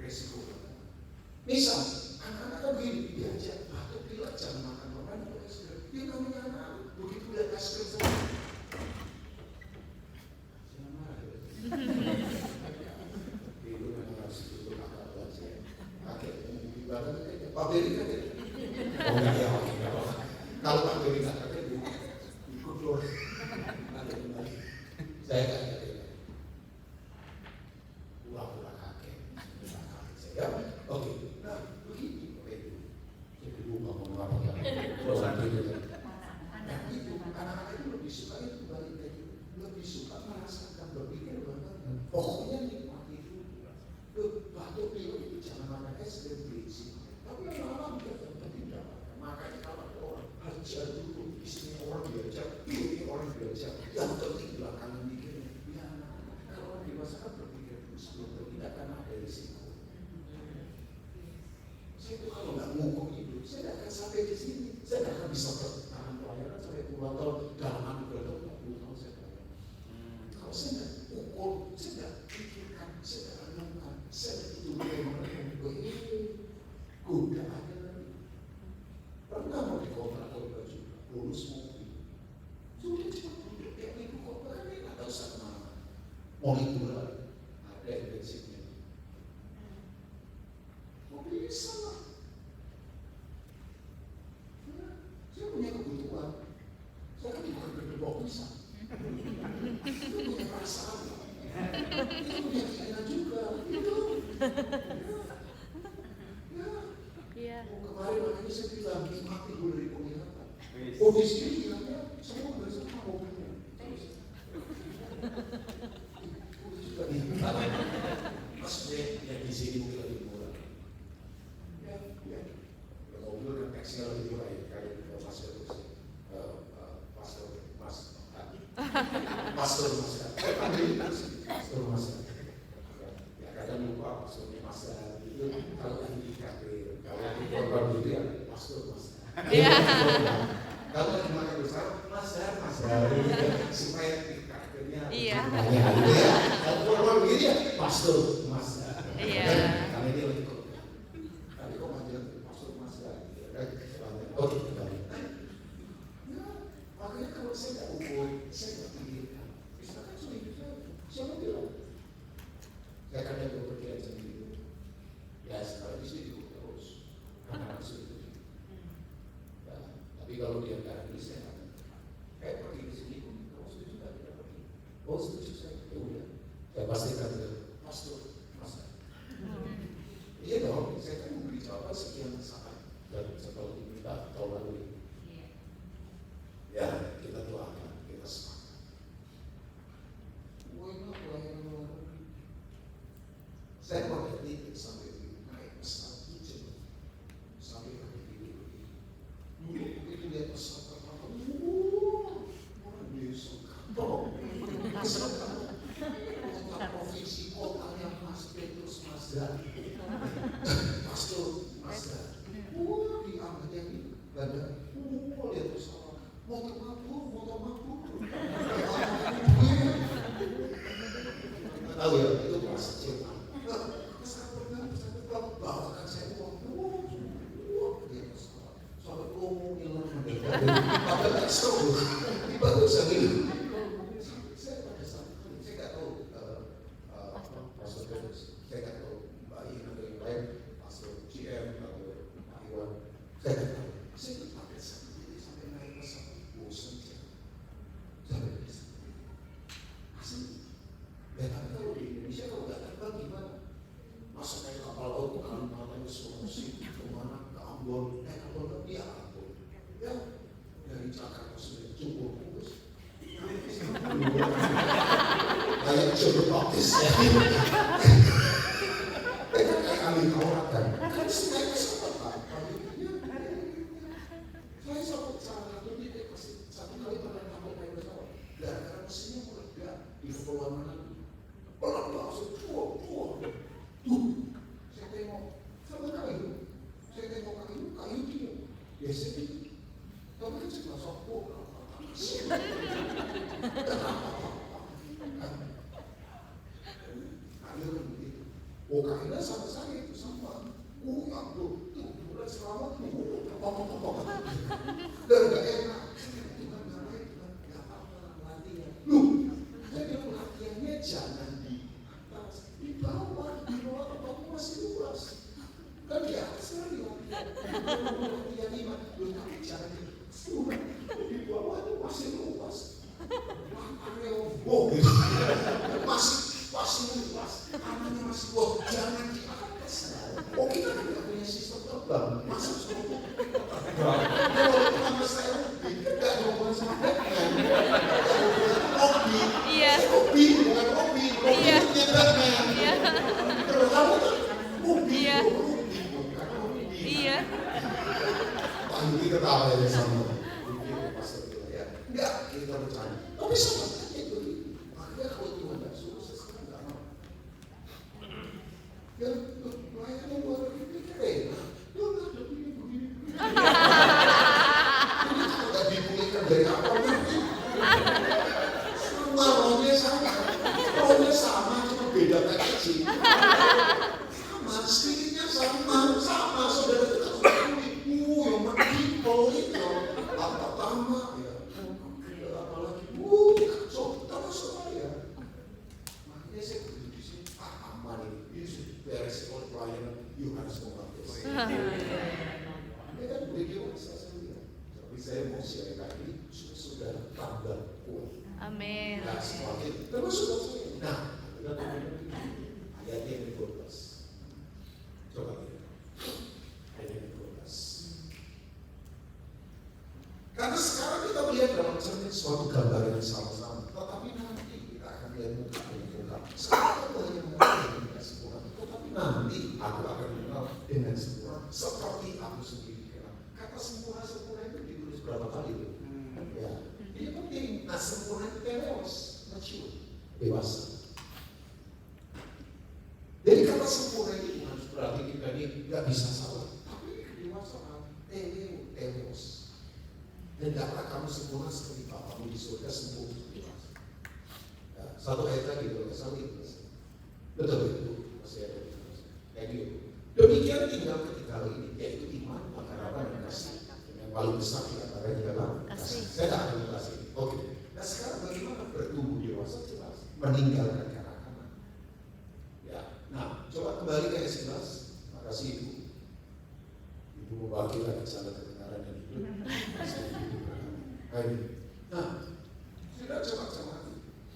resiko. Misal, anak-anak kan begini, diajak batuk pilek jangan makan permen atau es krim. Dia namanya anak, begitu lihat es krim sama. Jangan marah ya. Itu memang harus ditutup akal aja. Oke, ibaratnya kayak Pak Beri kan ya. Oh enggak ya, kalau Pak Beri nggak kakek, ikut keluar. Nanti kembali. Saya kan kakek. Pura-pura kakek. Saya, oke. Nah, begitu. Jadi bunga ngomong apa ya? Bosan gitu. Nah, itu anak-anak itu lebih suka itu balik kayak gitu. Lebih suka merasakan berpikir bahwa pokoknya nikmati itu. Batuk pilek itu jangan makan es krim prinsip. Tapi lama-lama dia tidak makan. Makanya kalau ada orang ajar dulu, istrinya orang diajak, ini orang diajak. Yang penting belakangan mikirnya. Ya anak-anak, kalau orang dewasa kan berpikir sebelum berpindah karena ada risiko. Saya itu kalau nggak ngukur hidup, saya nggak akan sampai di sini. Saya nggak akan bisa bertahan pelayanan sampai puluhan tahun. Dalam anugerah tahun 40 tahun saya pelayanan. Kalau saya nggak ukur, saya nggak pikirkan, saya nggak renungkan, saya nggak itu bagaimana godaannya lagi. Pernah mau dikontrak oleh baju, bonus mobil. Sudah cuma duduk kayak ibu kota kan dia nggak tahu usah kemana. Mau liburan, ada yang prinsipnya. Mobil sama. Saya punya kebutuhan. Saya kan bukan berdebok pisang. Itu punya perasaan. Itu punya keinginan juga. Itu. Ya. Kemarin makanya saya bilang nikmati dulu dari penglihatan. Oh di sini bilangnya saya mau bersama mobilnya. Mas ya di sini mungkin lebih murah. Ya. Mobil kan taksinya lebih murah ya. Kayak pastor terus. Pastor Mas. Pastor Mas. Ya kadang lupa pastor Mas itu kalau lagi kafe, kalau di korban itu ya pastor Mas. Kalau lagi makan besar Mas supaya kakinya banyak gitu ya. Kalau korban begini ya pastor Mas. Karena dia lagi kok. Tapi kok manggil pastor Mas ya. Oke kembali. Makanya kalau saya nggak ukur, saya nggak pikirkan. Misalkan sudah hidup saya, siapa bilang? Saya akan ada berpikiran sendiri. Ya sekarang istri juga terus, anak-anak sudah. Ya, tapi kalau dia nggak ada saya akan kayak pergi ke sini, kalau setuju nggak tidak pergi. Oh setuju saya, ya udah. Saya pastikan ke pastor, masa. Iya dong, saya kan memberi jawaban sekian saat dan setelah diminta tahun lalu ini. Ya, kita doakan, kita semangat. Saya mau lihat sampai naik pesawat hijau, sampai begini. Dulu begitu lihat pesawat pertama, orang biasa kantong. Kota provinsi, kotanya Mas Petrus Mazda, Pastor Mazda. Diangkat yang ini, badan. Lihat pesawat. Motor mabuk. Tahu ya, itu bahasa Cina. Bawakan saya uang. Dia pesawat. Sampai ngomong hilang mendadak. Apa tak stop? Tiba saya gitu. Saya pada saat itu, saya nggak tahu Pastor Petrus. Saya nggak tahu Mbak Ian atau yang lain, Pastor GM atau Pak Iwan. Saya nggak tahu. Saya pakai sendiri sampai naik pesawat. Bosan saya. Sampai bisa. Asli. Ya tapi kalau di Indonesia kalau nggak terbang gimana? Masa naik kapal laut ke Kalimantan, ke Sulawesi, kemana? Ke Ambon, naik kapal laut dia Ambon. Ya dari Jakarta sudah cukup bungkus. Kayak jodoh baptis ya. Kayak kali Taurat kan? Kan naik pesawat kan? Saya sampai salah satu titik satu kali pernah naik pesawat. Gara-gara mesinnya meledak. di kepulauan mana? Pelan langsung tuh. Saya tengok sama kayu. Saya tengok kayu dia. Biasa itu. Kamu kan cuma sokok. Ada begitu. Oh kayaknya sama saya itu sama. Yang tuh bulan selamat tuh. Dan gak enak. Saya bilang latihannya jangan di bawah kamu masih luas. Kan di atas lagi latihan iman. Tapi jangan di bawah itu masih luas. Oh, masih luas. Anaknya masih luas. Jangan di atas. Oh kita kan tidak punya sistem terbang. Masa semua kalau nama saya tidak hubungan sama Batman. Hobi bukan hobi. Hobinya Batman. Kalau kamu kan hobi bukan hobi. Pak Yudi ketawa ya sama. Enggak, kita bercanda. Tapi sama saja itu. Makanya kalau Tuhan tidak suruh, saya sekarang tidak mau. Ya, pelayanan luar negeri keren. Lu nggak ada begini. Ini tidak dipulihkan dari apa nanti. Sama rohnya sama, cuma beda kecil. Sama, spiritnya sama, saudara kita sudah pulih. Yang menipol itu, apa-apa ya. Termasuk saya. Makanya saya begitu di sini. Aman ini sudah beres oleh pelayanan Yohanes Pembaptis. Ini kan boleh dewasa saya. Tapi saya mau siapkan ini sudah tambah kuat. Amin. Nah, semakin termasuk saya. Nah, ayatnya yang 12. Coba lihat. Ayatnya yang 12. Karena sekarang kita melihat dalam cermin suatu gambar yang sama-sama, tetapi nanti kita akan lihat muka demi muka. Sekarang kita hanya mengenal dengan sempurna, tetapi nanti aku akan mengenal dengan sempurna seperti aku sendiri kenal. Kata sempurna itu ditulis berapa kali itu? Ya, ini penting. Nah, sempurna itu telos, mature, dewasa. Jadi kata sempurna itu bukan berarti kita ini nggak bisa salah, tapi ini kedewasaan, telos. Dan tidaklah kamu sempurna seperti Bapamu di surga sempurna. Ya, satu ayat lagi kalau kesal itu. Betul itu masih ada. Kayak gitu. Demikian tinggal ketiga hal ini, yaitu iman, pengharapan, dan kasih. Yang paling besar di antaranya adalah kasih. Saya tak akan kasih. Oke. Nah sekarang bagaimana bertumbuh dewasa jelas, meninggalkan kanak-kanak. Ya. Nah, coba kembali ke ayat 11. Makasih Ibu. Ibu membagi lagi jalan kebenaran dan hidup. Nah, sudah coba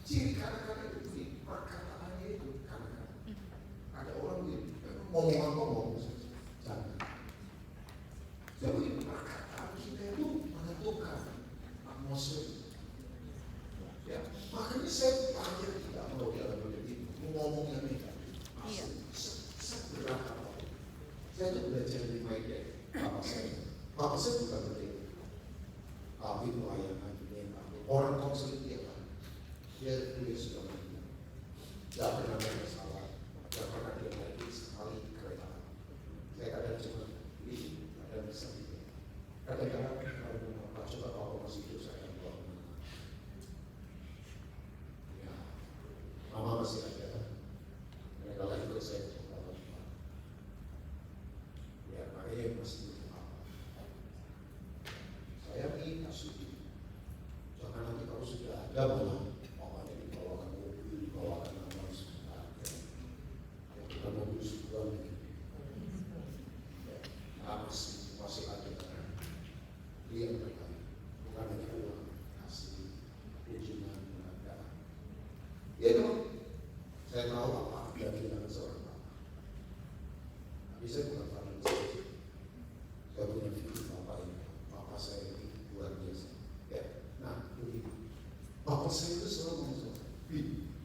ciri kanak-kanak itu di perkataannya itu kanak-kanak. Ada orang yang ngomong jangan. Jadi perkataan kita itu menentukan atmosfer. Ya, makanya saya banyak tidak mau dalam hidup ini ngomong yang negatif. Seberapa apa? Saya itu belajar dari Maida, Papa saya bukan berarti Abi pelayanan ini, orang konseling dia kan, dia sudah meninggal, tidak pernah ada masalah, tidak pernah dia lagi sekali kereta. Saya kadang cuma ini, kadang bisa ini, kadang-kadang kalau coba kalau masih hidup saya akan bawa kemana. Ya, mama masih ada, mereka lagi ke saya coba. Ya, makanya masih saya minta sudi. Jangan nanti kalau sudah ada malah mamanya dibawakan mobil, dibawakan nama sebentar. Ya, kita mobil sebulan lagi. Ya, masih ada kan. Dia yang terbaik. Bukan hanya uang, kasih, kunjungan, penghargaan. Ya dong. Saya tahu apa yang kehilangan seorang bapak. Tapi saya bukan fanatik saja. Saya punya fikir bapak ini. Bapak saya ini luar biasa. Ya, nah begini. Bapak saya itu selalu ngomong,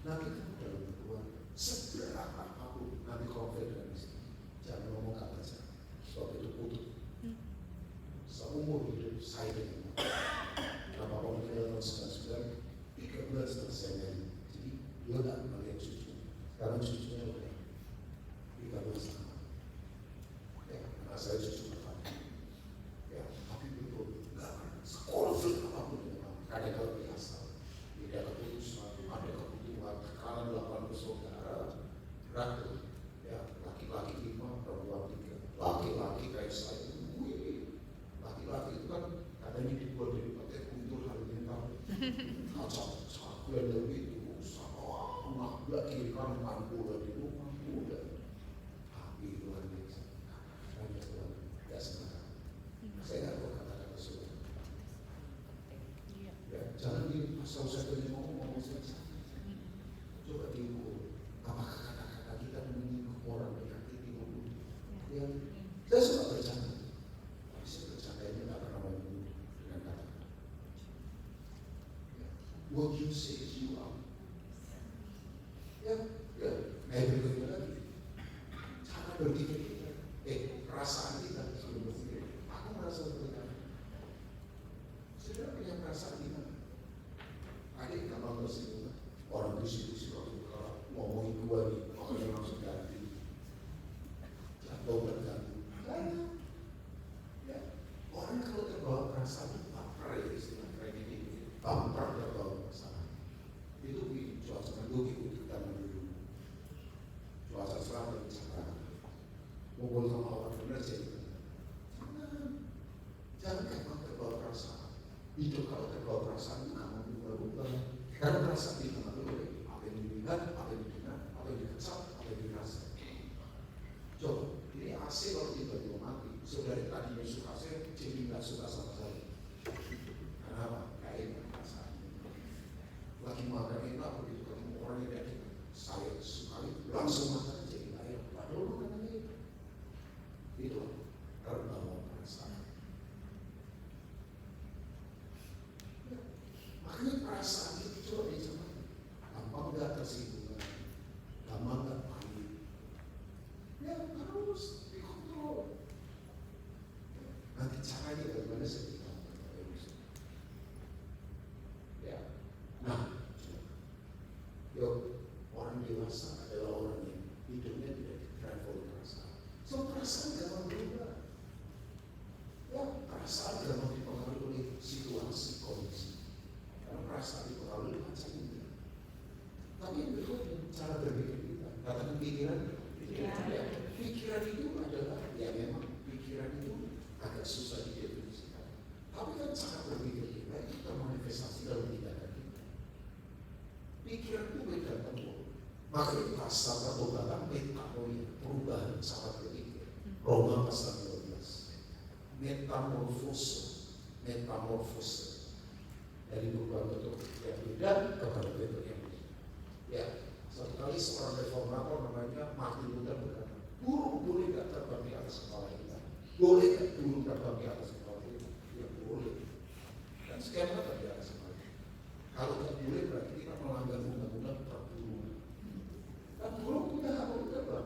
nanti kamu dalam berbuat seberapa aku nanti konflik dengan istri. Jangan ngomong kata saya. Sebab itu putus. Seumur hidup saya dengan Bapak. Nah, Bapak meninggal tahun 99, 3 bulan setelah saya dari. Jadi melihat cucu. Sekarang cucunya udah 13 tahun. Ya, anak saya cucu pertama. Ya, tapi betul enggak konflik apapun memang ada kebiasaan, tidak keputusan, ada kebutuhan, tekanan 8 bersaudara, berat tuh. Ya, laki-laki 5, perempuan 3. Laki-laki kayak saya, laki-laki itu kan katanya dibuat dari pakai kuntur halilintar, kacau, yang lebih itu sama, nggak kiri kanan mampu di rumah muda, tapi luar biasa, hanya Tuhan tidak sembarangan. Saya nggak tahu kata-kata sudah. Ya, jangan di pasal saya ngomong saja. Coba diukur, apakah kata-kata kita menyinggung orang dengan hati maupun ya, saya suka bercanda. Bercandanya tak pernah menyinggung dengan kata-kata. What you say is you are. Ya, berikutnya lagi. Cara berpikir kita, perasaan kita sebelum berpikir. Aku merasa seperti apa? Saudara punya perasaan gimana? Ada yang gampang tersinggung. Orang bisik-bisik kalau ngomongin gua nih, makanya langsung ganti. Jatuh berganti. Ya, orang kalau terbawa perasaan baper ya istilah keren ini, baper terbawa perasaan. Itu di cuaca mendung ikut kita dulu. Cuaca selatan Jakarta. Ngobrol sama orang benar jadi. Jangan gampang terbawa perasaan. Hidup kalau terbawa perasaan itu kamu berubah. Karena perasaan itu nggak boleh. Apa yang dilihat, apa yang didengar, apa yang dikecap, apa yang dirasa. Coba, ini AC kalau tiba-tiba mati. Saudara tadinya suka saya, jadi nggak suka sama saya. Kenapa? Gak enak perasaan. Lagi makan enak, begitu ketemu orang yang tidak enak, saya suka itu langsung makan jadi nggak enak. Padahal bukan enak. Itu terbawa perasaan. Ya, makanya perasaan itu coba dicoba. Gampang nggak tersinggung, gampang nggak panik. Ya harus dikontrol. Nanti caranya bagaimana saya tidak tahu. Ya, nah, orang dewasa adalah orang yang hidupnya tidak ditransform perasaan. So perasaan gampang berubah. Ya, perasaan gampang dipengaruhi oleh situasi kondisi. Karena perasaan dipengaruhi macam ini. Tapi yang berikutnya cara berpikir kita. Katakan pikiran. Pikiran itu adalah ya memang pikiran itu agak susah didefinisikan. Tapi kan cara berpikir kita itu termanifestasi dalam tindakan kita. Pikiran itu beda tentu. Maka itu pasal pertobatan metanoia, perubahan cara berpikir. Roma pasal 12. Metamorfose dari berubah bentuk yang beda kepada bentuk yang beda. Ya, satu kali seorang reformator namanya Martin Luther berkata, burung boleh nggak terbang di atas kepala kita? Boleh nggak burung terbang di atas kepala kita? Ya boleh. Dan sekian kata di atas kepala kita. Kalau nggak boleh berarti kita melanggar undang-undang perburuan. Dan burung punya hak untuk terbang.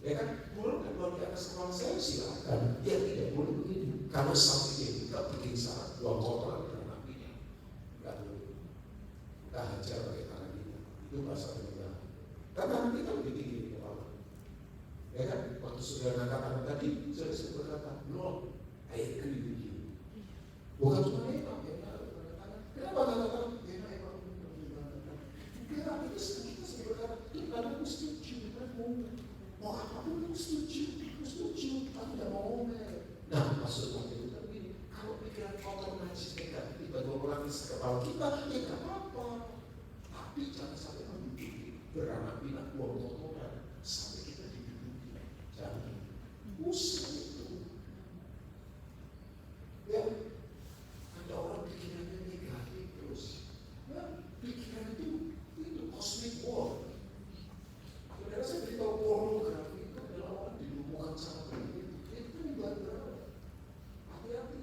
Ya kan, burung terbang di atas kepala saya silakan. Ya tidak boleh begini. Kalau sampai dia tidak bikin syarat buang kotoran dan apinya, nggak boleh. Kita hajar pakai tangan kita. Itu bahasa negara. Karena tangan kita lebih tinggi di kepala. Ya kan, waktu sudah katakan tadi, saya berkata, no, I agree with you. Bukan cuma enak, kenapa katakan enak? Biar itu kita sering berkata, karena aku setuju, mau apapun aku setuju, aku tidak mau ngomel. Nah, maksudnya itu kan begini, kalau pikiran kotor najis negatif tiba-tiba orang di kepala kita, ya nggak apa-apa. Tapi jangan sampai menduduki beranak pinak buang kotoran sampai kita diduduki. Jangan usah itu. Ya, ada orang pikirannya negatif terus. Ya, pikiran itu cosmic war. Saudara saya beritahu pornografi itu adalah orang dilumpuhkan sangat begitu. Itu ibadah. Hati-hati.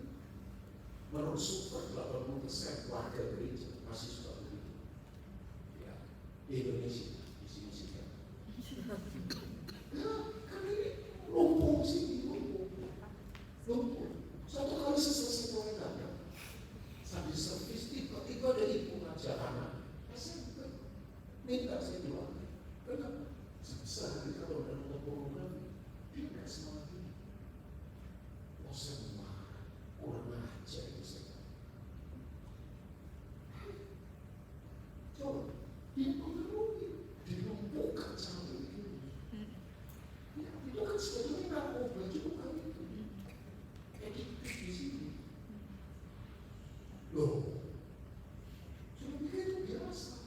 Menurut super 80% warga gereja masih suka begitu. Ya, di Indonesia, di sini. Ya, kan ini lumpuh sih. semangat ini. Oh semua kurang ajar itu saya. Coba dilumpuhkan sama itu. Ya, itu kan sebetulnya narkoba juga itu. Ediktif di sini. Loh, cuma itu biasa.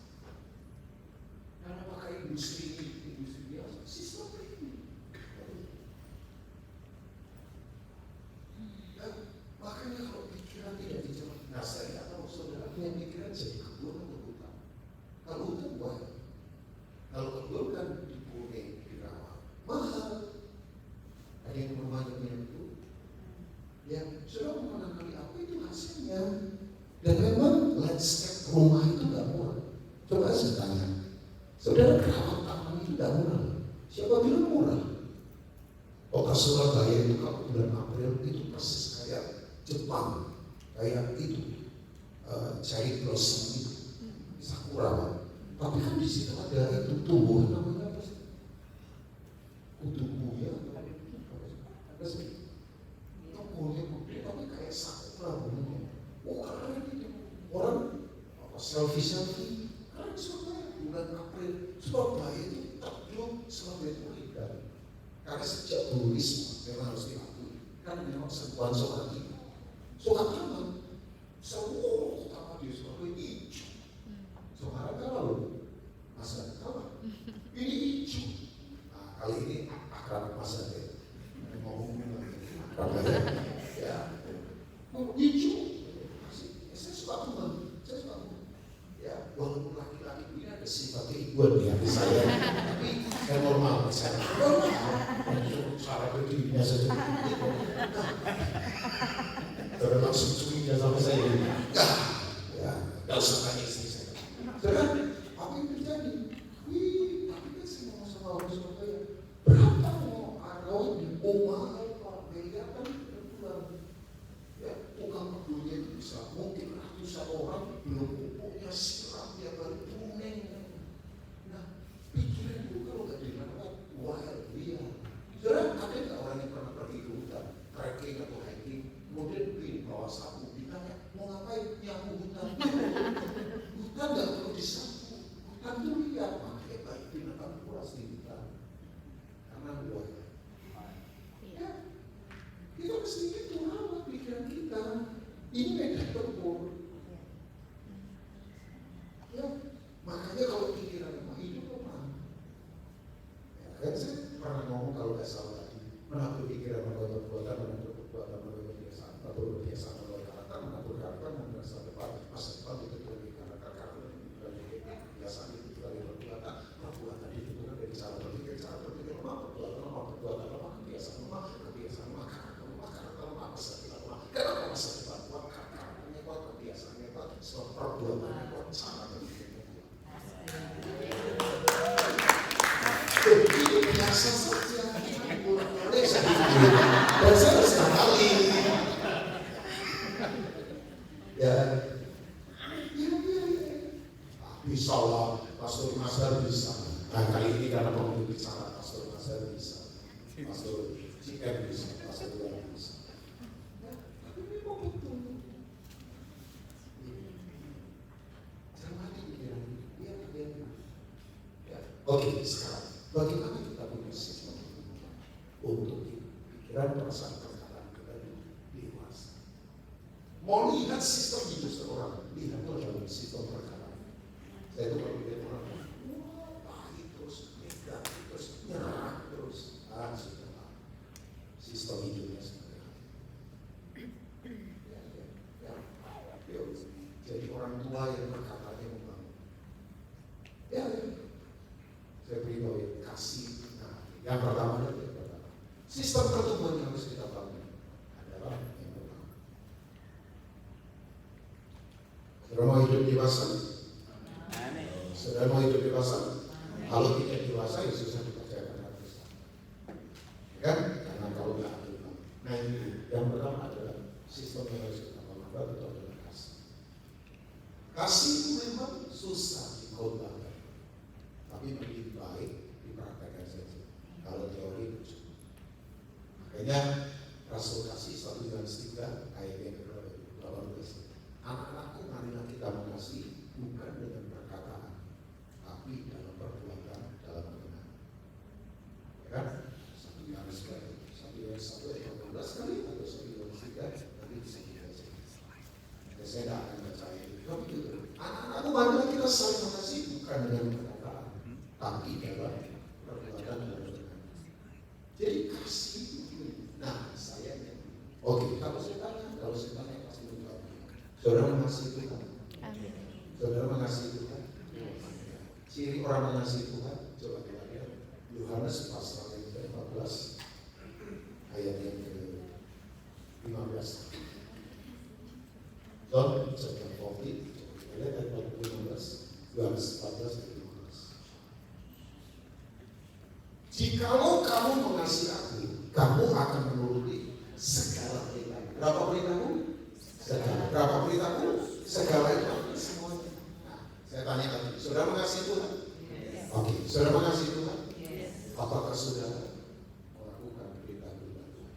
Karena pakai industri biasa, sistem ini. Dan makanya kalau pikiran tidak dijawab, nah saya tidak tahu saudara yang pikiran jadi kebun atau hutan. Kalau hutan baik, kalau kebun kan dipuning, dirawat, mahal. Ada yang rumahnya punya itu, ya sudah mengenali apa itu hasilnya. Dan memang landscape rumah itu tidak murah. Coba saya tanya, saudara kerawat taman itu tidak murah. Siapa bilang murah? Kota Surabaya itu kalau bulan April itu persis kayak Jepang, kayak itu cherry blossom itu, sakura. Tapi kan di situ ada itu tumbuhan namanya apa sih? Kutu buaya, apa sih? Tumbuhnya gede tapi kayak sakura bunyinya. Oh keren itu orang selfie keren Surabaya bulan April. Surabaya itu takluk Surabaya itu legal karena sejak turisme memang harus diakui kan memang sentuhan Soekarno aman seluruh kota di Surabaya hijau. Soekarno kalah loh, masa kalah ini hijau. Nah kali ini akrab masa deh ngomongin lagi akrab ya hijau. Saya suka teman. Ya, walaupun laki-laki ini ada sifat keibuan di hati saya, tapi saya normal, saya normal. Cara berdirinya saja. Terus langsung curiga sama saya. Ya, nggak usah tanya istri saya. Saudara, apa yang terjadi? Wih, tapi kan saya mau sama orang Surabaya. Berapa mau arwah di mahal Pak? Beda kan berkurang. Ya, tukang kebunya itu bisa mungkin ratusan orang belum pupuknya siram dia baru kuning. Nah, pikiran itu kalau nggak dilakukan, wah liar. Saudara, ada nggak orang yang pernah pergi ke hutan, trekking atau hiking, kemudian bawa sapu, ditanya mau ngapain? Nyapu hutan. Hutan nggak perlu disapu, hutan itu liar, makanya baik binatang buas di hutan. Karena luar. Ya, kita mesti itu rawat pikiran kita. Ini medan tempur. Ya, makanya kalau pikiran memang hidup apa? Ya, kan saya pernah ngomong kalau nggak salah tadi, mengatur pikiran, mengatur perbuatan, mengatur kebiasaan, mengatur kebiasaan, mengatur karakter, mengatur masa depan itu dari karakter, kebiasaan itu dari perbuatan itu bukan dari cara berpikir, lemah, perbuatan lemah, kebiasaan lemah, karakter lemah, masa depan lemah, kenapa masa depan kuat, karakternya kuat, kebiasaannya kuat, semua perbuatannya kuat, cara berpikirnya kuat. Itu biasa saja, boleh sedikit, dan saya sekali. Ya, bisa lah, Pastor Mazhar bisa. Nah kali ini karena mau bicara Pastor Mazhar bisa, Pastor Ciken bisa, Pastor Tuhan bisa. Tapi memang betul. Jangan pikiran, biar. Ya, oke sekarang bagaimana kita punya sistem untuk pikiran, perasaan, perkataan kita dewasa. Mau lihat sistem hidup seorang, lihatlah dalam sistem perkataan. Saya itu kalau lihat orang, wah baik terus, negatif terus, nyerah terus, sudah sistem hidupnya seperti apa? Ya. Jadi orang tua yang berkatanya membangun. Ya. Saya beritahu ya, kasih. Nah, yang pertama adalah sistem pertumbuhan yang harus kita bangun adalah yang pertama. Saudara mau hidup dewasa? Saudara mau hidup dewasa? Kalau tidak dewasa, ya susah dipercayakan harus. Kan? Karena kalau nggak ada. Nah ini yang pertama adalah sistem yang harus kita bangun itu adalah kasih. Kasih itu memang susah dikembangkan, tapi lebih baik dipraktekkan saja. Kalau teori itu kan? 1 Yohanes 1 kali atau 1 Yohanes 3 nanti bisa kita cek. Ya, saya tidak akan baca itu. Tapi itu anak-anakku marilah kita saling mengasihi bukan dengan perkataan, tapi dalam perbuatan dan perbuatan. Jadi kasih itu. Nah, saya oke, kalau saya tanya pasti menjawab. Saudara mengasihi Tuhan. Amin. Saudara mengasihi Tuhan. Ciri orang mengasihi Tuhan, coba kita lihat Yohanes pasal yang ke-14 ayat yang ke-15. John chapter 14, coba kita lihat ayat 15, Yohanes 14 ke 15. Jikalau kamu mengasihi aku, kamu akan menuruti segala perintah. Berapa perintahku? Segala. Berapa perintahku? Segala itu semuanya. Nah, saya tanya lagi, saudara mengasihi Tuhan? Oke, saudara mengasihi Tuhan? Apakah saudara melakukan perintah-perintah Tuhan?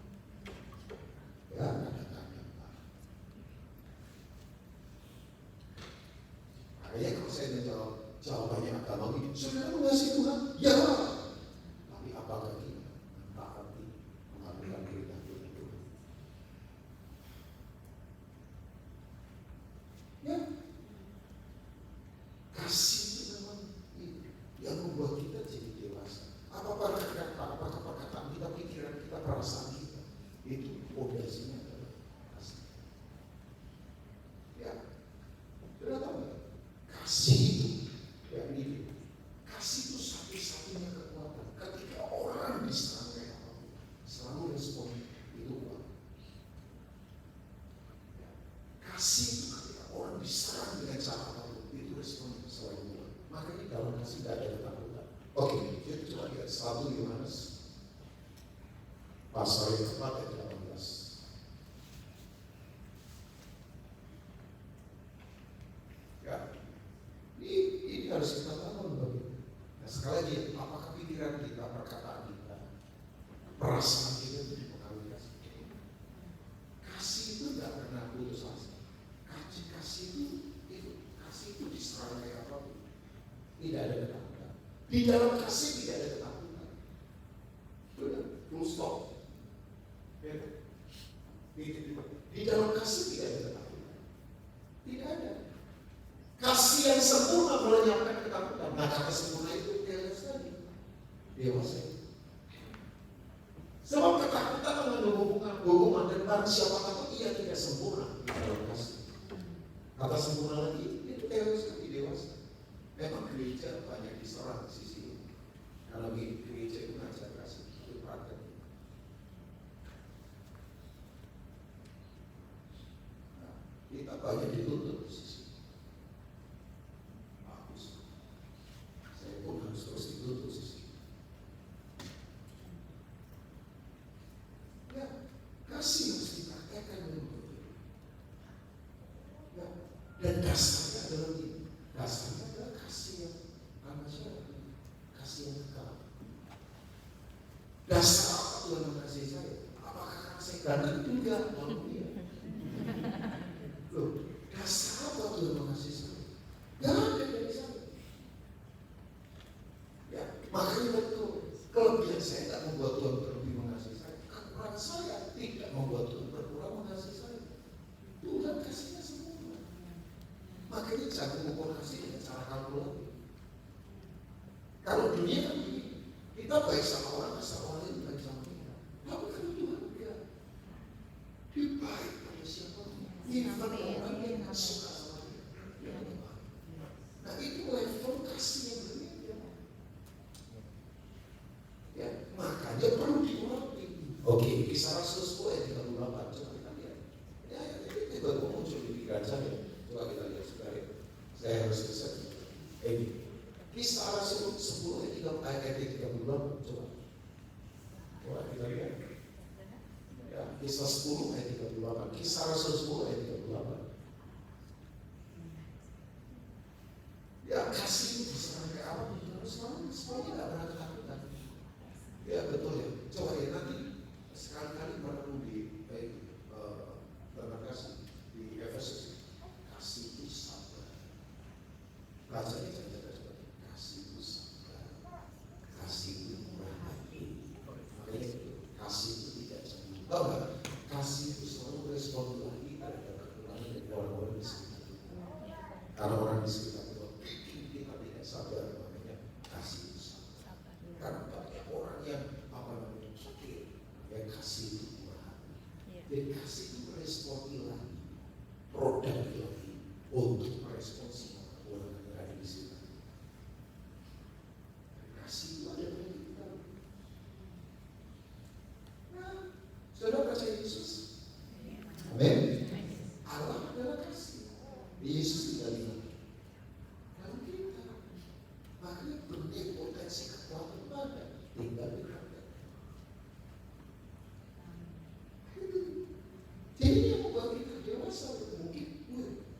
Ya, ada tanya. Makanya kalau saya menjawab jawabannya agama ini, saudara mengasihi Tuhan? Ya. Tapi apakah kita mentaati melakukan perintah-perintah Tuhan? Ya. Kasih itu memang itu yang membuat kita jadi dewasa. Apakah perkataan kita, pikiran kita, perasaan kita itu fondasinya adalah kasih. Ya, sudah tahu nggak? Kasih itu, ya ini, kasih itu satu-satunya kekuatan. Ketika orang diserang kayak apapun, selalu respon itu kuat. Ya. Kasih itu ketika orang diserang dengan cara apapun, itu respon selalu kuat. Makanya dalam kasih tidak ada ketakutan. Oke, kita coba lihat 1 Yohanes pasal yang ke-4 ayat 18. Ya, ini harus kita tahu bagaimana. Nah, sekali lagi, apakah pikiran kita, perkataan kita, perasaan kita itu dipengaruhi kasih? Kasih itu tidak pernah putus asa. Kasih itu diserang kayak apapun. Tidak ada ketakutan. Di dalam kasih tidak ada ketakutan. Sudah, full stop. Ya. Di dalam kasih tidak ada ketakutan. Tidak ada. Kasih yang sempurna melenyapkan ketakutan. Nah, kata sempurna itu jelas tadi. Dewasa. Sebab ketakutan mengandung hubungan dan barang siapa takut ia tidak sempurna di dalam kasih. Kata sempurna lagi itu dewasa, dewasa. Memang gereja banyak diserang di sisi ini. Kalau gereja itu ngajar kasih, itu praktek. Nah, kita banyak dituntut di sisi. Bagus. Saya pun harus terus dituntut di sisi. Ya, kasih harus dipraktekkan dengan betul. Ya, dan dasarnya adalah ini. Dasarnya adalah kasih yang kasih yang kekal. Dasar apa Tuhan mengasihi saya? Apakah karena saya ganteng? Tidak, manusia. Loh, dasar apa Tuhan mengasihi saya? Gak ada dari saya. Ya, makanya betul. Kelebihan saya tidak membuat Tuhan berlebih mengasihi saya. Kekurangan saya tidak membuat Tuhan berkurang mengasihi saya. Tuhan kasihnya sempurna. Makanya jangan mengukur kasih dengan cara kalkulatif. Kalau dunia kan begini, kita baik sama orang lain baik sama kita. Tapi kalau Tuhan enggak, dia baik pada siapapun. Even orang yang tidak suka sama dia, dia baik. Nah itu level kasih yang berbeda. Ya, makanya perlu diulangi. Oke, Kisah Rasul 10 ayat 38, coba kita lihat. Ya, itu baru muncul di pikiran saya. Coba kita lihat sebentar. Saya harus riset. Kisah Rasul 10 ayat 38, coba. Coba kita lihat. Ya, Kisah 10 ayat 38. Kisah Rasul 10 ayat 38. Ya, kasih itu diserang kayak apa? Harus selalu tidak pernah ketakutan. Ya, betul ya. Coba ya nanti sekali-kali merenung di dalam kasih di Efesus. Kasih itu sabar. Baca di kasih itu sabar. Kasih itu murah hati. Dan kasih itu merespon ilahi, produk ilahi untuk merespon semua kekurangan yang ada di sini. Kasih itu ada pada kita. Nah, saudara percaya Yesus? Amin. Allah adalah kasih. Yesus tidak lagi. Kalau kita, makanya berpotensi kekuatan pada tinggal di hati. Jadi yang membuat kita dewasa mungkin,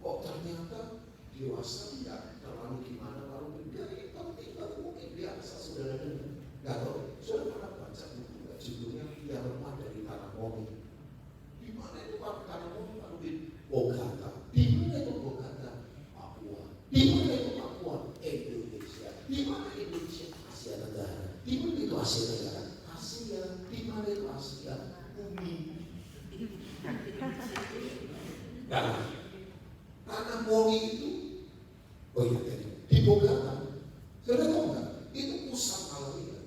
kok ternyata dewasa tidak terlalu gimana lalu enggak, yang penting baru mungkin biasa saudara dengar. Nggak tahu, saudara pernah baca buku nggak judulnya Yang Lemah dari Tanah Momi? Di mana itu tanah Momi? Lalu di Bogata. Di mana itu Bogata? Papua. Di mana itu Papua? Indonesia. Di mana Indonesia? Asia Tenggara. Di mana itu Asia Tenggara? Asia. Di mana itu Asia? Bumi. Nah, tanah Momi itu, oh iya tadi, di Bogata. Saudara tahu nggak? Itu pusat malarianya.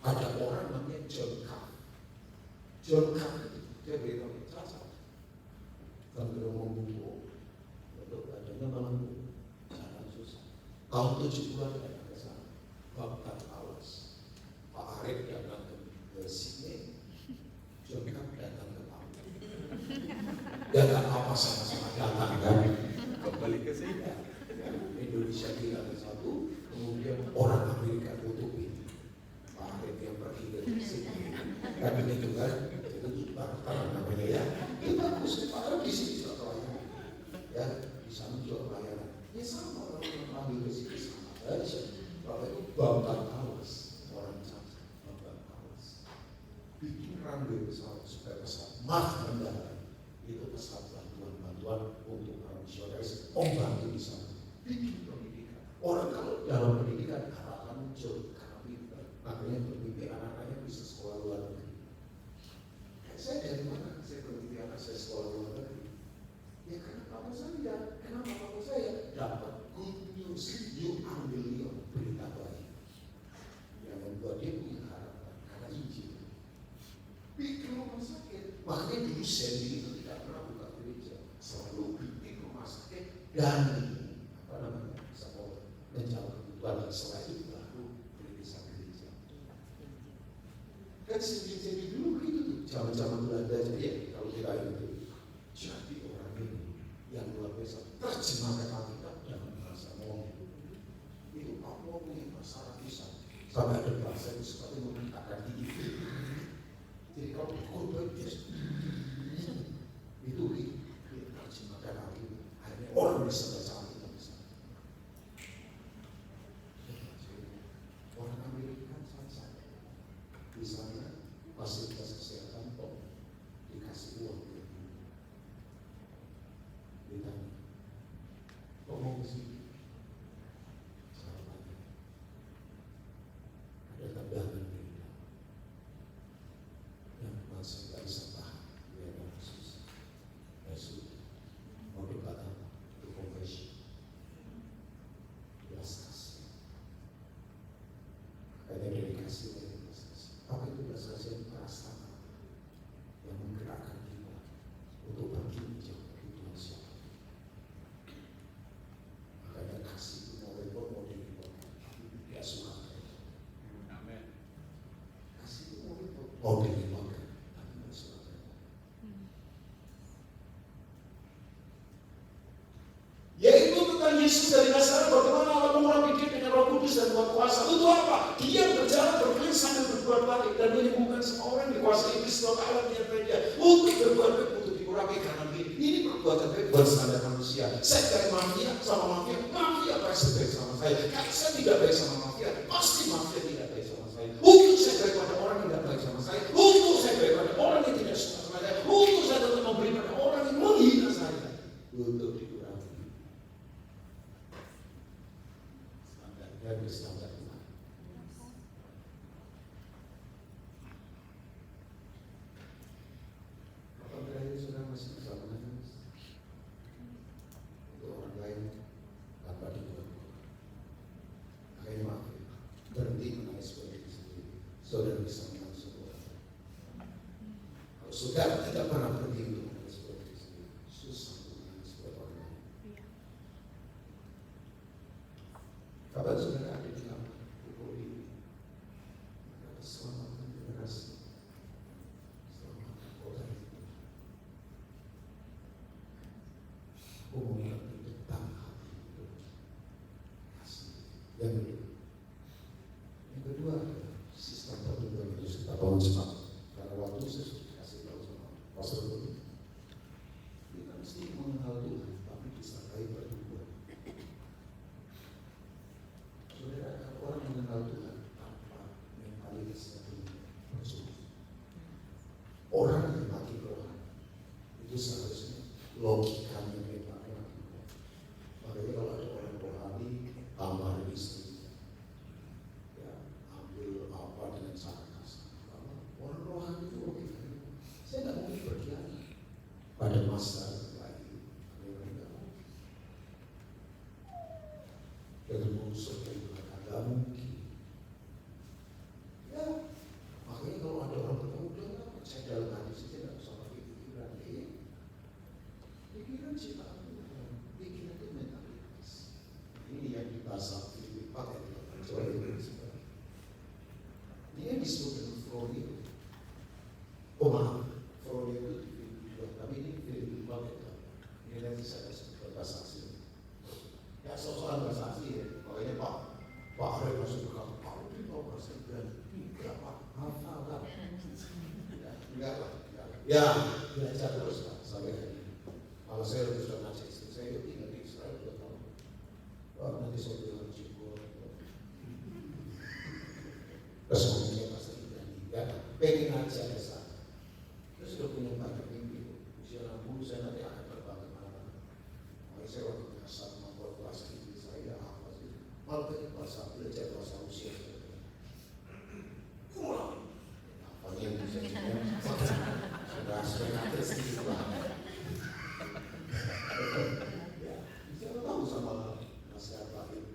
Ada orang namanya John Carr. John Carr itu dia beritahu cacat. Kalau ngomong buku, untuk badannya melengkung, jalan susah. Tahun 70-an ada ke sana, Bapak Awas, Pak Arif datang ke Sydney, John Carr datang ke Palu. Dia nggak apa sama-sama datang kan? Kembali ke sini. Indonesia tinggal satu, kemudian orang Amerika tutupin. Pak Arif yang pergi ke Sydney, kan itu kan? Itu barang namanya ya. Itu bagus, Pak Arif di sini juga pelayanan. Ya, di sana juga pelayanan. Ya sama orang yang panggil ke sini sama aja. Kalau itu Bapak Awas, orang cacat, Bapak Awas. Bikin runway pesawat supaya pesawat maaf mendarat. Itu pesawat bantuan untuk para misionaris, bantu di sana. Bikin pendidikan. Orang kalau dalam pendidikan akan muncul karena pintar. Makanya bermimpi anak-anaknya bisa sekolah luar negeri. Saya dari mana? Saya bermimpi anak saya sekolah luar negeri. Ya karena papa saya. Kenapa papa saya dapat good news? You ambil dia berita baik yang membuat dia punya harapan karena Injil. Bikin rumah sakit. Makanya dulu saya itu tidak pernah buka gereja. Selalu bikin rumah sakit dan sekolah menjawab kebutuhan. Setelah itu baru gereja. Kan sendiri dulu begitu tuh. Zaman-zaman Belanda ya, kalau kita itu jadi orang ini yang luar biasa terjemahkan Alkitab dalam bahasa Momi. Itu Papua punya masalah bisa sampai ada bahasa yang seperti memintakan gigi. Jadi kalau berkorban itu terjemahkan Alkitab. Akhirnya orang bisa baca Alkitab bisa. Orang Amerika saja di sana fasilitas kesehatan top dikasih uang ditanya kok mau kesini sahabatnya ada tambahan berita yang masih tak bisa tahan dia ada susah Yesus mau berkata itu confession belas kasih ada dedikasi dari belas kasih. Apa itu belas kasih? Perasaan yang menggerakkan kita untuk pergi menjauh dari Tuhan siapa. Makanya kasih itu mau repot mau direpot, dia suka. Amin. Kasih itu mau repot mau direpot, tapi dia suka. Yaitu tentang Yesus dari Nazaret, bagaimana Allah mengurapi dia dengan Roh Kudus dan Kuat kuasa. Untuk apa? Dia berjalan berkeliling sambil berbuat baik dan menyembuhkan semua orang dikuasai iblis dan Allah menyertai dia untuk berbuat baik, untuk diurapi karena ini perbuatan baik bersandar manusia. Saya dari mafia sama mafia pasti baik sama saya. Kalau saya tidak baik sama mafia, pasti mafia tidak baik sama saya. Untuk saya baik pada orang yang tidak baik sama saya, untuk saya baik pada orang yang tidak suka sama saya, untuk saya tetap memberi pada orang yang menghina saya, untuk diurapi. Standar dan berstandar Tuhan. Apa berarti sudah masih bersama dengan untuk orang lain tanpa dibuat? Akhirnya maaf, berhenti menangis pada diri sendiri. Saudara bisa menangis untuk orang. Kalau Saudara tidak pernah pergi untuk mengurus diri sendiri. Susah untuk mengurus orang lain. Iya. Kapan saudara ada di dalam pukul ini? Maka selamatkan generasi, selamatkan kota ini. Aku mengerti tentang hati itu. Yang kedua, sistem tertentu yang harus kita bangun cepat. Karena waktu saya sudah kasih tahu sama Pastor Budi, kita mesti mengenal Tuhan, tapi disertai pertumbuhan. Saudara, kalau orang mengenal Tuhan tanpa mentalitasnya tinggi, percuma. Orang yang makin rohani itu seharusnya logikanya memang makin rohani. Makanya kalau ada orang rohani, tambah istri, ya ambil apa dengan cara kasar. Orang rohani itu logikanya, saya tidak mungkin berkhianat pada masa lagi. Dengan mengusur kehidupan tidak mungkin. Ya, makanya kalau ada orang berkata, saya dalam hati saya tidak usah pakai pikiran. Pikiran ciptaan Tuhan, pikiran itu mentalitas. Ini yang dibahas Filipi pakai coba itu sebenarnya. Ini yang disebut dengan Freudian. Oh maaf, Freudian itu di Filipi 2, tapi ini Filipi pakai. Ini nanti saya sebut bahasa asli. Ya soal bahasa asli ya, makanya Pak Arif masuk berkata, Pak Rudi tahu bahasa Ibrani? Enggak Pak, hafal lah. Enggak lah. Ya, belajar terus Pak, sampai hari ini. Kalau saya sudah ngaji istri saya, tinggal di Israel 2 tahun. Wah, nanti saya bilang cikur. Terus ngomongnya bahasa Ibrani. Ya, pengen aja ke sana. Terus sudah punya banyak mimpi. Usia 60, saya nanti akan terbang kemana-mana. Makanya saya waktu biasa membuat kelas ini, saya apa sih? Malah pengen belajar bahasa Rusia. Kurang. Apanya yang bisa sudah sebenarnya sedikit banget. Saya tahu sama masyarakat ini.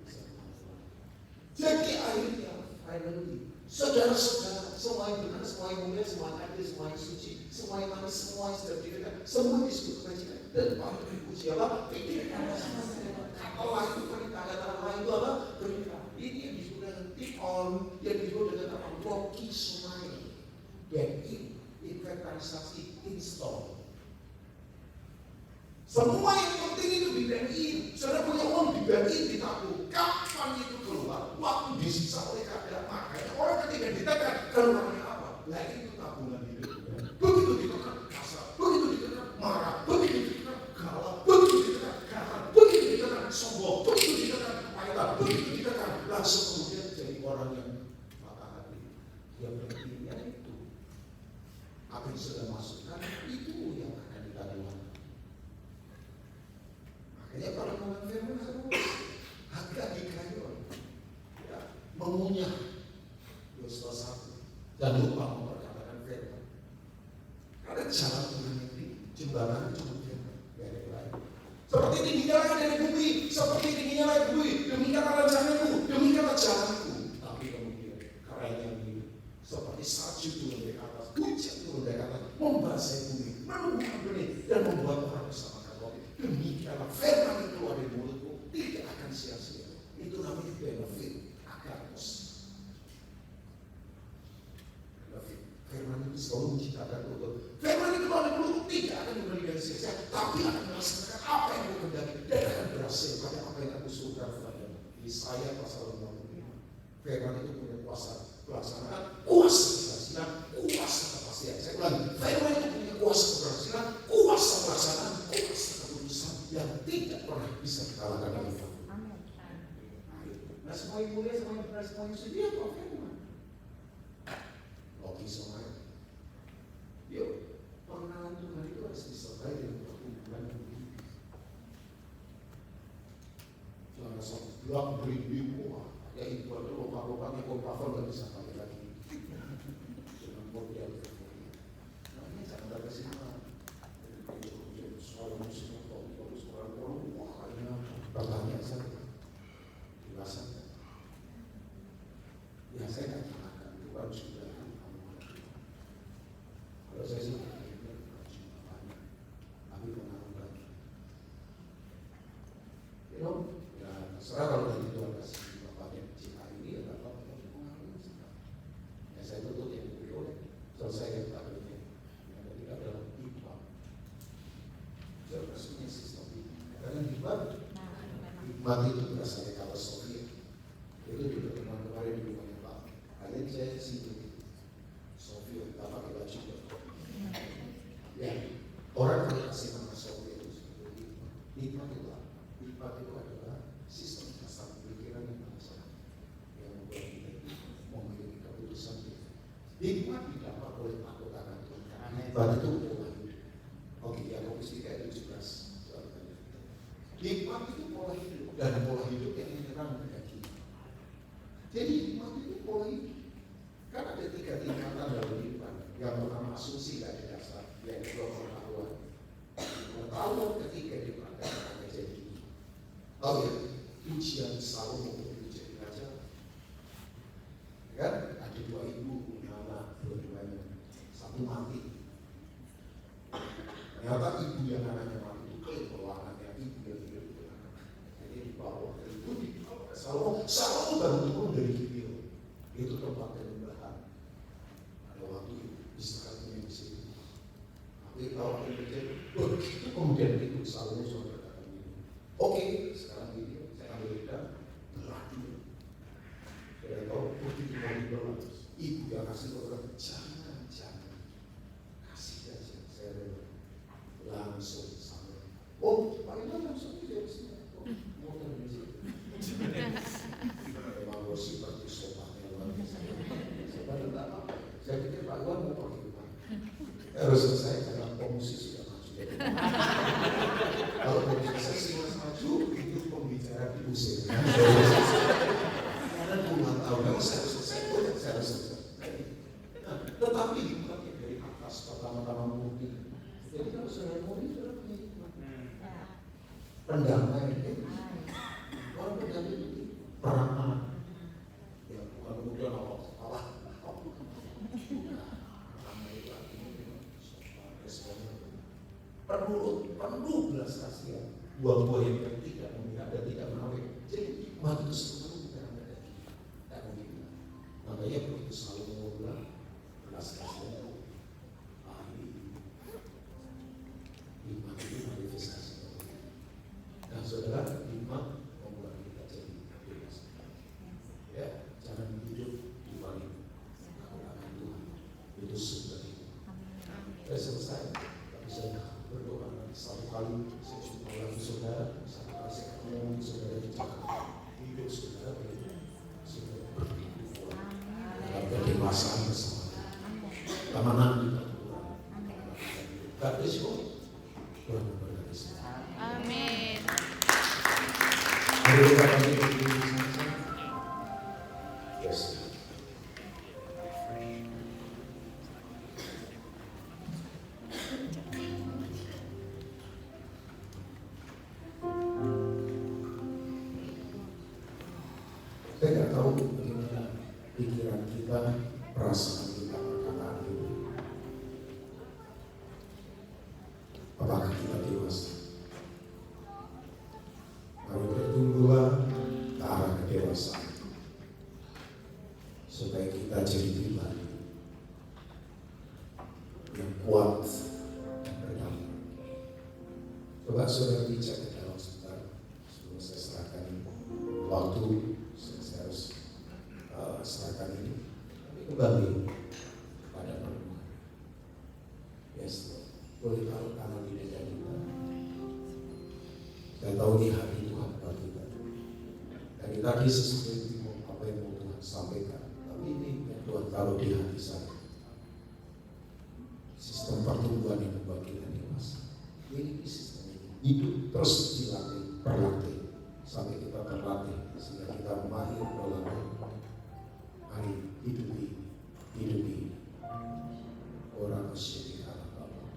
Jadi akhirnya, saudara-saudara, semua yang benar, semua yang mulia, semua yang adil, semua yang suci, semua yang manis, semua yang sederhana, semua disebut kebajikan dan patut dipuji Allah. Pikirkan Allah itu perintah, kata Allah itu apa? Perintah. Ini yang disebut dengan tikon, yang disebut dengan apa? Loki sunai. Dan ini inventarisasi install. Semua yang penting itu dibankin. Saudara punya uang dibankin, ditabung. Kapan itu keluar? Waktu disisa oleh keadaan. Makanya orang ketika ditekan, keluarnya apa? Nah itu tabungan hidup. Begitu ditekan kasar, begitu ditekan marah, begitu ditekan galak, begitu ditekan garang, begitu ditekan sombong, begitu ditekan kepaitan, begitu ditekan langsung kemudian jadi orang yang mata hati. Yang pentingnya itu apa yang sudah masukkan itu yang akan dilakukan. Makanya para pemain firman harus hati-hati kalian, ya, mengunyah Yosua 1 dan lupa memperkatakan firman. Karena jalan Tuhan ini jembatan cuma firman, gak ada yang lain. Seperti tingginya dari bumi, seperti tingginya dari bumi, demikianlah rencanaku, demikianlah jalanku. Tapi kemudian karanya ini seperti salju turun dari atas, hujan turun dari atas, membasahi bumi, menumbuhkan benih dan membuat orang bersamakan roti. Demikianlah firman yang keluar dari mulutku tidak akan sia-sia. Itu namanya benefit akademos. Benefit. Firman itu selalu menciptakan betul. Firman itu keluar dari mulutku tidak akan memberikan sia-sia, tapi akan melaksanakan apa yang aku kehendaki dan akan berhasil pada apa yang aku suruhkan kepadamu. Yesaya pasal 55. Firman itu punya kuasa pelaksanaan, kuasa keberhasilan, kuasa kepastian. Saya ulangi, firman itu punya kuasa keberhasilan, kuasa pelaksanaan, kuasa keputusan yang tidak pernah bisa dikalahkan oleh Tuhan. Nah semua yang mulia, semua yang benar, semua yang suci, apa firman? Logi semuanya. Yuk, pengenalan Tuhan itu harus disertai dengan pertumbuhan yang tinggi. Jangan asal bilang beribu, ya itu ada lomba-lombanya kompakor nggak bisa pakai lagi. Jangan model namanya jangan dari sini. Soal musiknya bagus, orang-orang wah ini bertanya saja. Dirasakan. Ya saya tak punya. Ada tidak dalam hikmah. Saya punya sistem hikmah. Karena hikmah itu berasal dari kata Soviet. Itu di pertemuan kemarin di rumahnya Pak. Kalian saya situ Soviet, tak pakai baju. Ya, orang kalau kasih nama Soviet itu seperti hikmah itu apa? Hikmah itu adalah sistem dasar pikiran yang bangsa yang membuat kita memiliki keputusan. Hikmah didapat oleh anggota Tuhan. Karena hikmah itu pola hidup. Oke, Yakobus 3:17. Hikmah itu pola hidup dan pola hidup yang menyerang hati. Jadi hikmah itu pola hidup. Kan ada 3 tingkatan dalam kehidupan. Yang pertama asumsi dari dasar, yang kedua pengetahuan. Pengetahuan ketiga dipraktekkan akan jadi. Oh ya, ujian Salomo untuk jadi raja. Kan ada 2 ibu punya anak, dua-duanya satu mati. Ternyata ibu yang anaknya mati itu klaim bahwa anaknya ibu yang hidup itu anak. Jadi dibawa ke ibu, dibawa ke Salomo. Salomo baru turun dari Gibeon. Itu tempat penyembahan. Ada waktu istirahatnya di situ. Tapi kalau terjadi, begitu kemudian itu Salomo sudah berkata begini. Oke, sekarang ini saya ambil lidah, belah dulu. Saya tahu begitu mau dibelah, ibu yang kasih orang jangan kasih aja saya rela. Langsung sama. Oh, paling langsung dia sini. Mau dari situ. Memang bersih seperti sopannya luar biasa. Saya pada tak apa. Saya pikir Pak Iwan mau pakai rumah. Harus selesai karena komisi sudah maju. Kalau komisi selesai maju, itu pembicara diusir. Karena 2 tahun memang saya harus selesai. Saya harus selesai. Nah, tetapi hikmahnya dari atas pertama-tama murni. Jadi kalau saya murni sudah punya hikmah. Pendamai. Orang pendamai itu perangan. Ya, bukan kemudian Allah kalah. Penuh belas kasihan. Buah-buah yang tidak memihak dan tidak menawar. Jadi hikmah itu selalu bukan ada. Tak mungkin. Makanya begitu selalu mengulang belas kasihan. Hikmah itu manifestasi. Nah, saudara, hikmah membuat kita jadi bebas. Ya, jangan hidup di balik kekurangan Tuhan. Itu sudah hikmah. Saya selesai. Tapi saya berdoa satu kali saya jumpa lagi saudara, satu kali saya ketemu saudara di Jakarta. Hidup saudara itu sudah berpikir dalam kedewasaan bersama. Keamanan kita kurang. God bless you. Tuhan memberkati semua. Amin. Mari kita bangkit berdiri sama-sama. Yes. Saya nggak tahu bagaimana pikiran kita, perasaan kita, perkataan kita. Apakah kita dewasa? Mari bertumbuhlah ke arah kedewasaan supaya kita jadi pribadi yang kuat dan berdamai. Coba saudara bijak ke dalam sebentar sebelum saya serahkan waktu. Saya harus serahkan ini. Tapi kembali pada pertemuan. Yes, boleh taruh tangan di dada kita. Saya tahu di hati Tuhan buat kita. Dari tadi sesuai apa yang mau Tuhan sampaikan. Tapi ini yang Tuhan taruh di hati saya. Sistem pertumbuhan yang membuat kita dewasa. Ini sistem ini. Hidup terus dilatih, berlatih. Sampai kita terlatih. Sehingga kita mahir dalam hari hidupi orang masyarakat Allah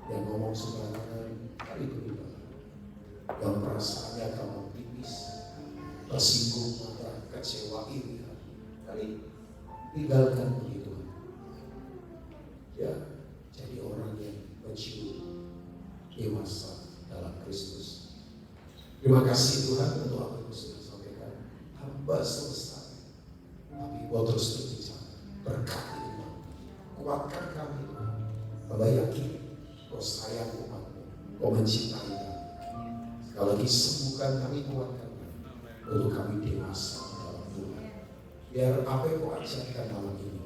yang ngomong sembarangan kali berubah, yang perasaannya gampang tipis, tersinggung marah, kecewa iri kali tinggalkan begitu ya, jadi orang yang mature, dewasa dalam Kristus. Terima kasih Tuhan untuk apa yang sudah sampaikan. Hamba selesai, tapi kau terus berbicara, berkati iman, kuatkan kami Tuhan. Bapa yakin Kau sayang umat-Mu, Kau mencintai kami. Sekali lagi sembuhkan kami, kuatkan kami, untuk kami dewasa dalam Tuhan. Biar apa yang Kau ajarkan malam ini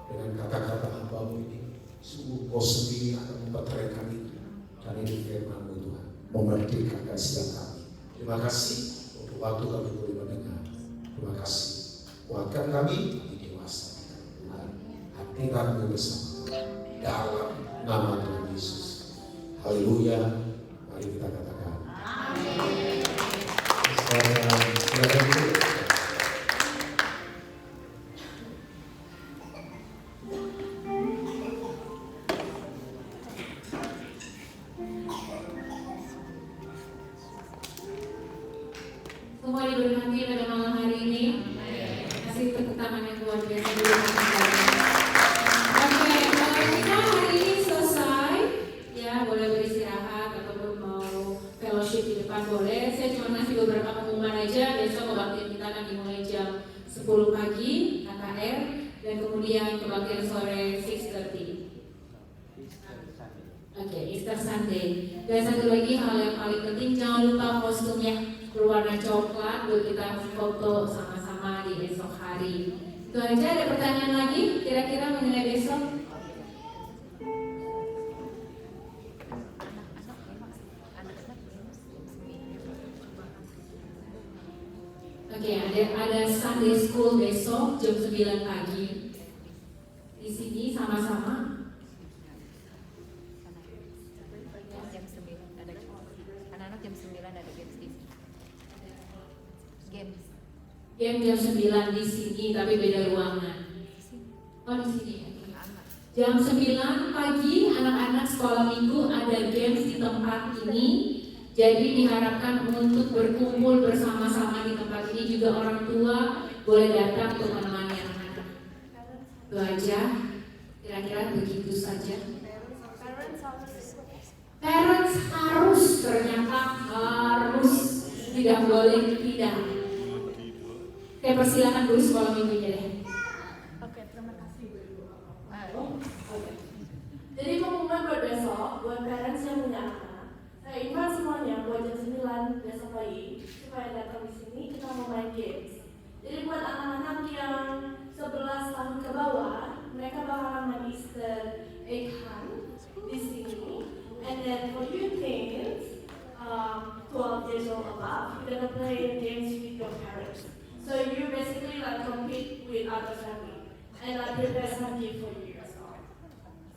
dengan kata-kata hamba-Mu ini, sungguh Kau sendiri akan memperteraikan itu. Dan ini firman-Mu Tuhan, memerdekakan setiap kami. Terima kasih untuk waktu kami boleh mendengar. Terima kasih. Kuatkan kami di dewasa Tuhan. Hadirat-Mu bersama dalam nama Tuhan Yesus. Haleluya. Mari kita katakan amin. Silakan dulu. Semua diberkati pada malam hari ini. Kasih tepuk tangan yang luar biasa dulu. Oke, kalau kita hari ini selesai, ya boleh beristirahat ataupun mau fellowship di depan boleh. Saya cuma ngasih beberapa pengumuman aja. Besok kebaktian kita akan dimulai jam 10 pagi KKR, dan kemudian kebaktian sore 6:30. Oke, Easter Sunday. Dan satu lagi hal yang paling penting, jangan lupa kostumnya berwarna coklat buat kita foto sama-sama di esok hari. Itu aja. Ada pertanyaan lagi kira-kira mengenai besok? Oke, ada Sunday School besok jam 9 pagi. Di sini sama-sama. Jam 9 ada anak-anak jam 9 ada games di sini. Game jam 9 di sini tapi beda ruangan. Oh di sini ya. Jam 9 pagi anak-anak sekolah minggu ada games di tempat ini. Jadi diharapkan untuk berkumpul bersama-sama di tempat ini. Juga orang tua boleh datang untuk menemani anak-anak. Itu aja. Kira-kira begitu saja. Parents harus, ternyata harus, tidak boleh tidak. Oke, persilakan dulu sekolah minggunya deh. Oke, terima kasih. Jadi pengumuman buat besok, buat parents yang punya anak, saya invite semuanya buat jam 9 besok pagi supaya datang di sini kita mau main games. Jadi buat anak-anak yang 11 tahun ke bawah, mereka bakalan main Easter egg hunt di sini. And then for you teens, 12 years old above, you're gonna play games with your parents. So you basically like compete with other family, and I prepare some gift for you as well.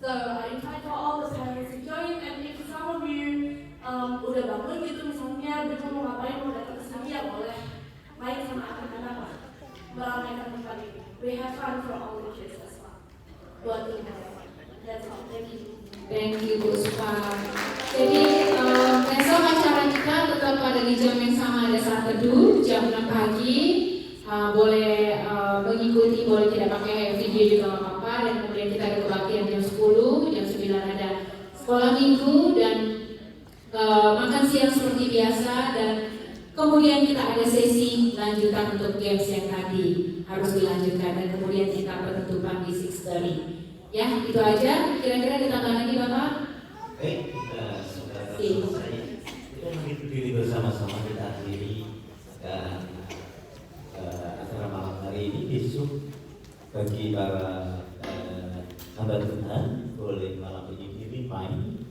So I invite for all the parents to join, and if some of you udah bangun gitu misalnya, bingung mau ngapain, mau datang ke sini ya boleh main sama anak-anak lah, meramaikan tempat ini. We have fun for all the kids as well. Buat teman-teman. That's all. Thank you. Thank you Bu Supa. Jadi besok acara kita tetap pada di jam yang sama, ada saat teduh jam 6 pagi. Boleh mengikuti, boleh tidak pakai video juga nggak apa-apa. Dan kemudian kita ada kebaktian jam 10, jam 9 ada sekolah minggu dan makan siang seperti biasa. Dan kemudian kita ada sesi lanjutan untuk games yang tadi harus dilanjutkan, dan kemudian kita penutupan di 6:30. Ya, itu aja. Kira-kira ada tambahan lagi Bapak? Baik, kita sudah selesai. Kita berdiri bersama-sama kita akhiri dan acara malam hari ini. Besok bagi para hamba Tuhan boleh malam ini remind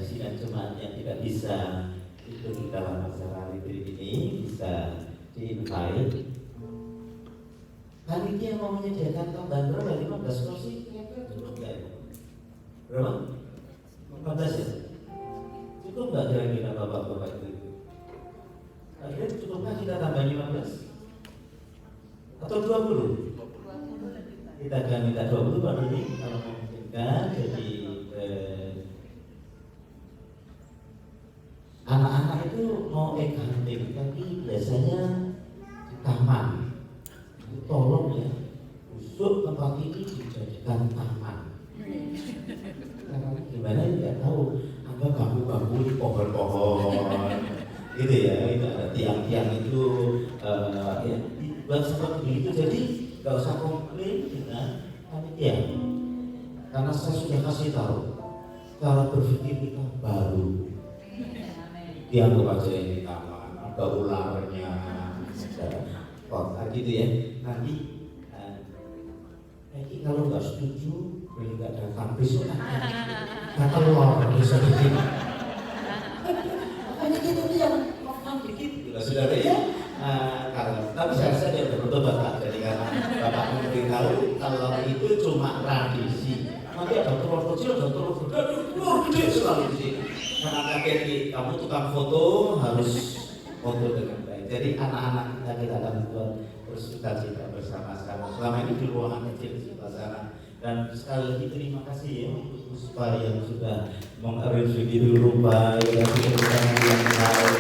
sidang jemaat yang tidak bisa ikut dalam acara retreat ini bisa di-invite. Panitia mau menyediakan tambahan berapa? 15 kursi? Cukup nggak ya? Berapa? 14 ya? Cukup nggak kira-kira bapak-bapak itu? Akhirnya cukupkah kita tambah 15? Atau 20? Kita akan minta 20 Pak Doni kalau memungkinkan. Jadi anak-anak itu mau egg hunting, tapi biasanya di taman. Tolong ya, busuk tempat ini dijadikan taman. Karena gimana tidak tahu, ada bambu-bambu di pohon-pohon, gitu ya. Itu ada tiang-tiang itu, ya dibuat seperti itu. Jadi nggak usah komplain dengan panitia. Karena saya sudah kasih tahu cara berpikir kita baru. Dianggap aja ini taman, ada ularnya, ada gitu ya. Nanti kalau nggak setuju, boleh nggak datang besok. Nggak telur bisa bikin. Makanya kita yang ngomong dikit, saudara ya. Tapi saya rasa dia bertobat Pak. Jadi karena Bapak memberitahu kalau itu cuma tradisi. Nanti ada telur kecil, ada telur gede, telur gede selalu di sini. Karena kaget kamu tukang foto harus foto dengan baik. Jadi anak-anak kita akan buat bersuka-cita bersama-sama. Selama ini di ruangan kecil di sebelah sana. Dan sekali lagi terima kasih ya untuk Puspa yang sudah mengarrange begitu rupa yang yang baik.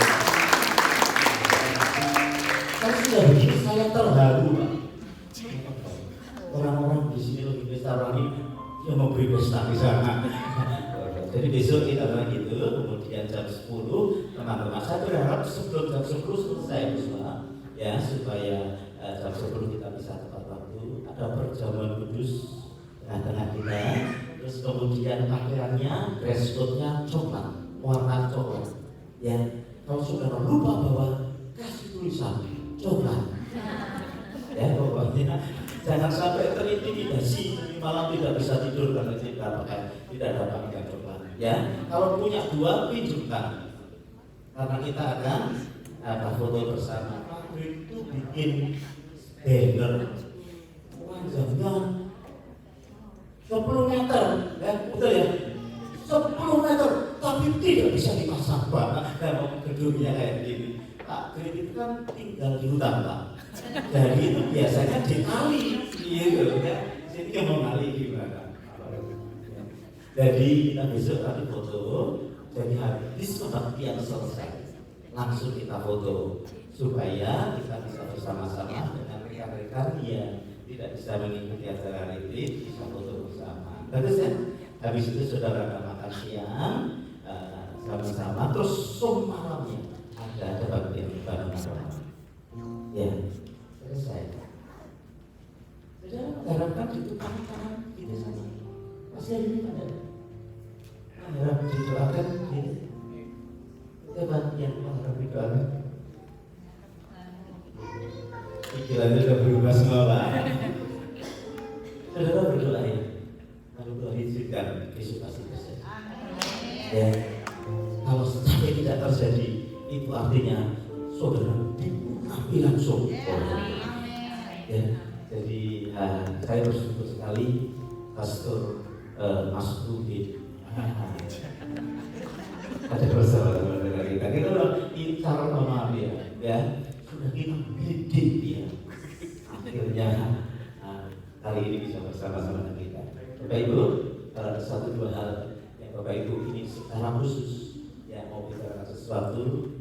Saya sudah begini saya terharu Pak. Orang-orang di sini lebih besar lagi yang memberi pesta di sana. Jadi besok kita lagi itu, kemudian jam 10 teman-teman saya berharap sebelum jam 10 selesai Puspa ya supaya jam 10 kita bisa tepat waktu. Ada perjamuan kudus tengah-tengah kita. Terus kemudian pakaiannya, dress code-nya coklat, warna coklat. Ya, kalau saudara lupa bahwa kasih tulisan coklat. Ya, pokoknya jangan sampai terintimidasi malam tidak bisa tidur karena tidak ada pakaian coklat. Ya, kalau punya 2 pinjamkan. Karena kita akan foto bersama. Itu bikin banner panjangnya 10 meter, ya betul ya, 10 meter, tapi tidak bisa dipasang Pak. Kalau gedungnya kayak gini, Pak Grid itu kan tinggal di hutan Pak. Jadi itu biasanya di kali, gitu ya. Jadi kamu kali gimana? Jadi kita besok nanti foto. Jadi habis kebaktian selesai, langsung kita foto supaya kita bisa bersama-sama dengan rekan-rekan yang tidak bisa mengikuti acara retreat bisa foto bersama. Bagus ya? Habis itu saudara akan makan siang sama-sama. Terus malamnya ada baktian bareng sama. Ya, selesai. Saudara mengharapkan itu kanan-kanan gitu saja. Masih ada ini ada. Mengharap didoakan gitu. Coba yang mengharap didoakan. Pikirannya sudah berubah semua Pak. Saudara berdoa ya. Kalau doa diizinkan besok pasti terjadi. Ya. Kalau sampai tidak terjadi, itu artinya saudara diurapi langsung. Ya. Jadi saya bersyukur sekali Pastor Mas Rudi. Ada bersama dengan kita. Kita cara maaf ya. Sudah kita bidik dia. Akhirnya kali ini bisa bersama-sama dengan kita. Bapak Ibu, ada 1-2 hal yang Bapak Ibu ini secara khusus yang mau bicarakan sesuatu.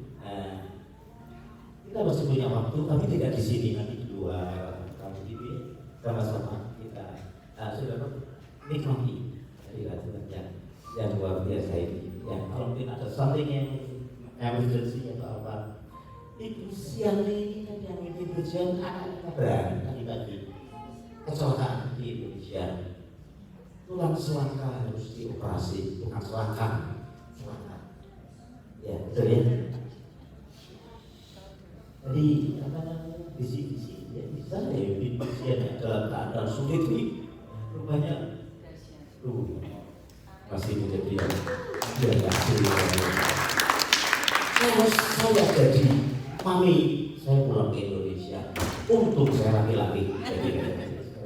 Kita masih punya waktu, tapi tidak di sini, nanti di luar kami ini sama-sama kita sudah nikmati dari Tuhan yang luar biasa ini. Ya, kalau mungkin ada something yang emergency atau apa, itu siang ini yang ingin berjalan akan berani tadi pagi kecelakaan di Indonesia. Tulang selangka harus dioperasi, bukan selangkang, selangka. Ya, betul ya. Jadi apa namanya bisi-bisi ya bisa ya di Indonesia dalam keadaan sulit ini rupanya masih menjadi yang kalau saya jadi mami, saya pulang ke Indonesia untuk saya laki-laki.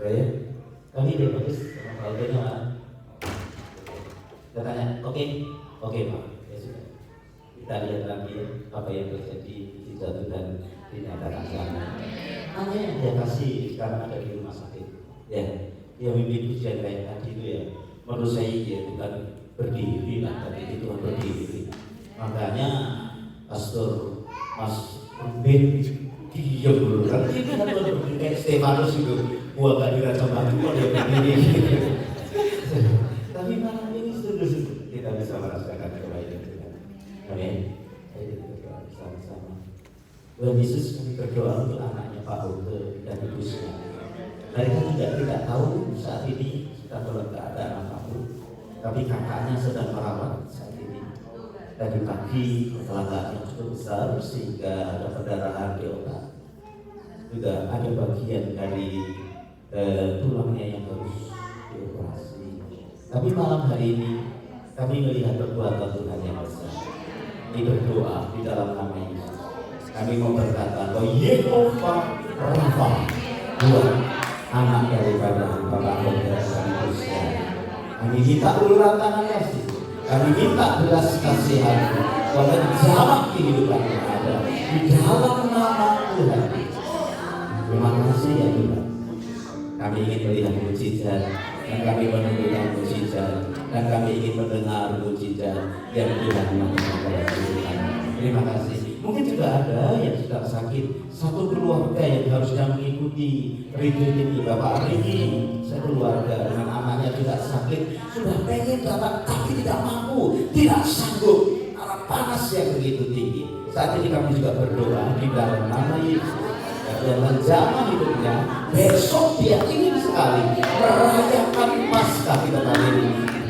Ya, kami dia bagus sama keluarganya. Saya tanya, oke Pak, ya sudah. Kita lihat lagi apa yang terjadi di jatuh dan dinyatakan sana. Hanya dia kasih sekarang ada di rumah sakit. Ya, dia mimpin ujian kayak tadi itu ya. Menurut saya ya bukan berdiri lah, tapi itu Tuhan berdiri. Makanya Pastor Mas Ruben diam dulu kan. Ini kan berdiri kayak Stefanus itu. Gua gak diraca batu, gua dia berdiri. Tapi malam ini sungguh-sungguh kita bisa merasakan kebaikan Tuhan. Amin. Ayo kita berdoa bersama-sama. Tuhan Yesus, kami berdoa untuk anaknya Pak Hoke dan ibu semua. Mereka tidak tahu saat ini kita dalam keadaan apa. tapi kakaknya sedang merawat saat ini. Tadi pagi kecelakaan yang cukup besar sehingga ada perdarahan di otak. Juga ada bagian dari tulangnya yang harus dioperasi. Tapi malam hari ini kami melihat perbuatan Tuhan yang besar. Ini berdoa di dalam nama Yesus. Kami mau berkata bahwa Yehova Rafa, buat anak daripada Bapak Dokter kami percaya. Kami minta uluran tangan kasih, kami minta belas kasihan pada jalan kehidupan yang ada di dalam nama Tuhan. Terima kasih ya Tuhan. Kami ingin melihat mujizat dan kami menunjukkan mujizat dan kami ingin mendengar mujizat yang Tuhan lakukan pada kehidupan. Terima kasih. Mungkin juga ada yang sedang sakit, satu keluarga yang harusnya mengikuti retreat ini. Bapak Riki, satu keluarga dengan anaknya juga sakit, sudah pengen datang tapi tidak mampu, tidak sanggup karena panas yang begitu tinggi. Saat ini kami juga berdoa di dalam nama Yesus. Dan menjamah hidupnya, besok dia ingin sekali merayakan Paskah di tempat ini.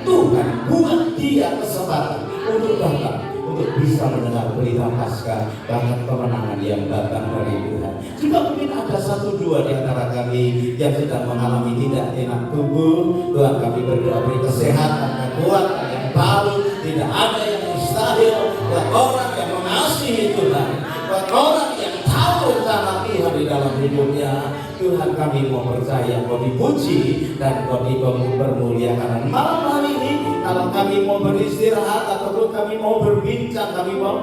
Tuhan buat dia kesempatan untuk datang, untuk bisa mendengar berita Paskah, bahkan kemenangan yang datang dari Tuhan. Jika mungkin ada satu dua di antara kami yang sedang mengalami tidak enak tubuh, Tuhan kami berdoa beri kesehatan, kekuatan yang baru, tidak ada yang mustahil buat orang yang mengasihi Tuhan, buat orang yang tahu rencana Tuhan di dalam hidupnya. Tuhan kami mau percaya Kau dipuji dan Kau dipermuliakan. Malam hari ini kalau kami mau beristirahat ataupun kami mau berbincang, kami mau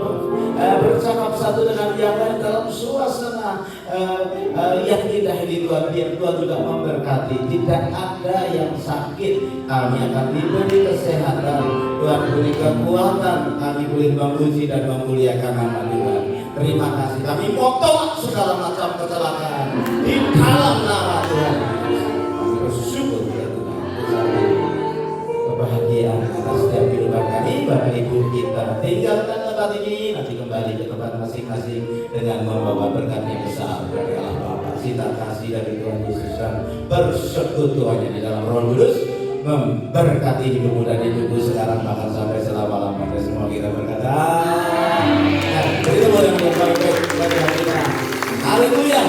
bercakap satu dengan yang lain dalam suasana yang indah ini, Tuhan, biar Tuhan juga memberkati. Tidak ada yang sakit, kami akan diberi kesehatan, Tuhan beri kekuatan, kami boleh memuji dan memuliakan nama Tuhan. Terima kasih, kami mau tolak segala macam kecelakaan di dalam nama Tuhan. Kami bersyukur ya Tuhan, kebahagiaan atas setiap kehidupan kami. Bapak Ibu kita tinggalkan tempat ini, nanti kembali ke tempat masing-masing dengan membawa berkat yang besar dari Allah Bapa, cinta kasih dari Tuhan Yesus dan persekutuannya di dalam Roh Kudus memberkati hidupmu dan hidupku sekarang bahkan sampai selama-lamanya. Semua kita berkata itu boleh membaik bagi kita. Haleluya.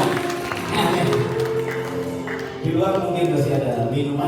Di luar mungkin masih ada minuman.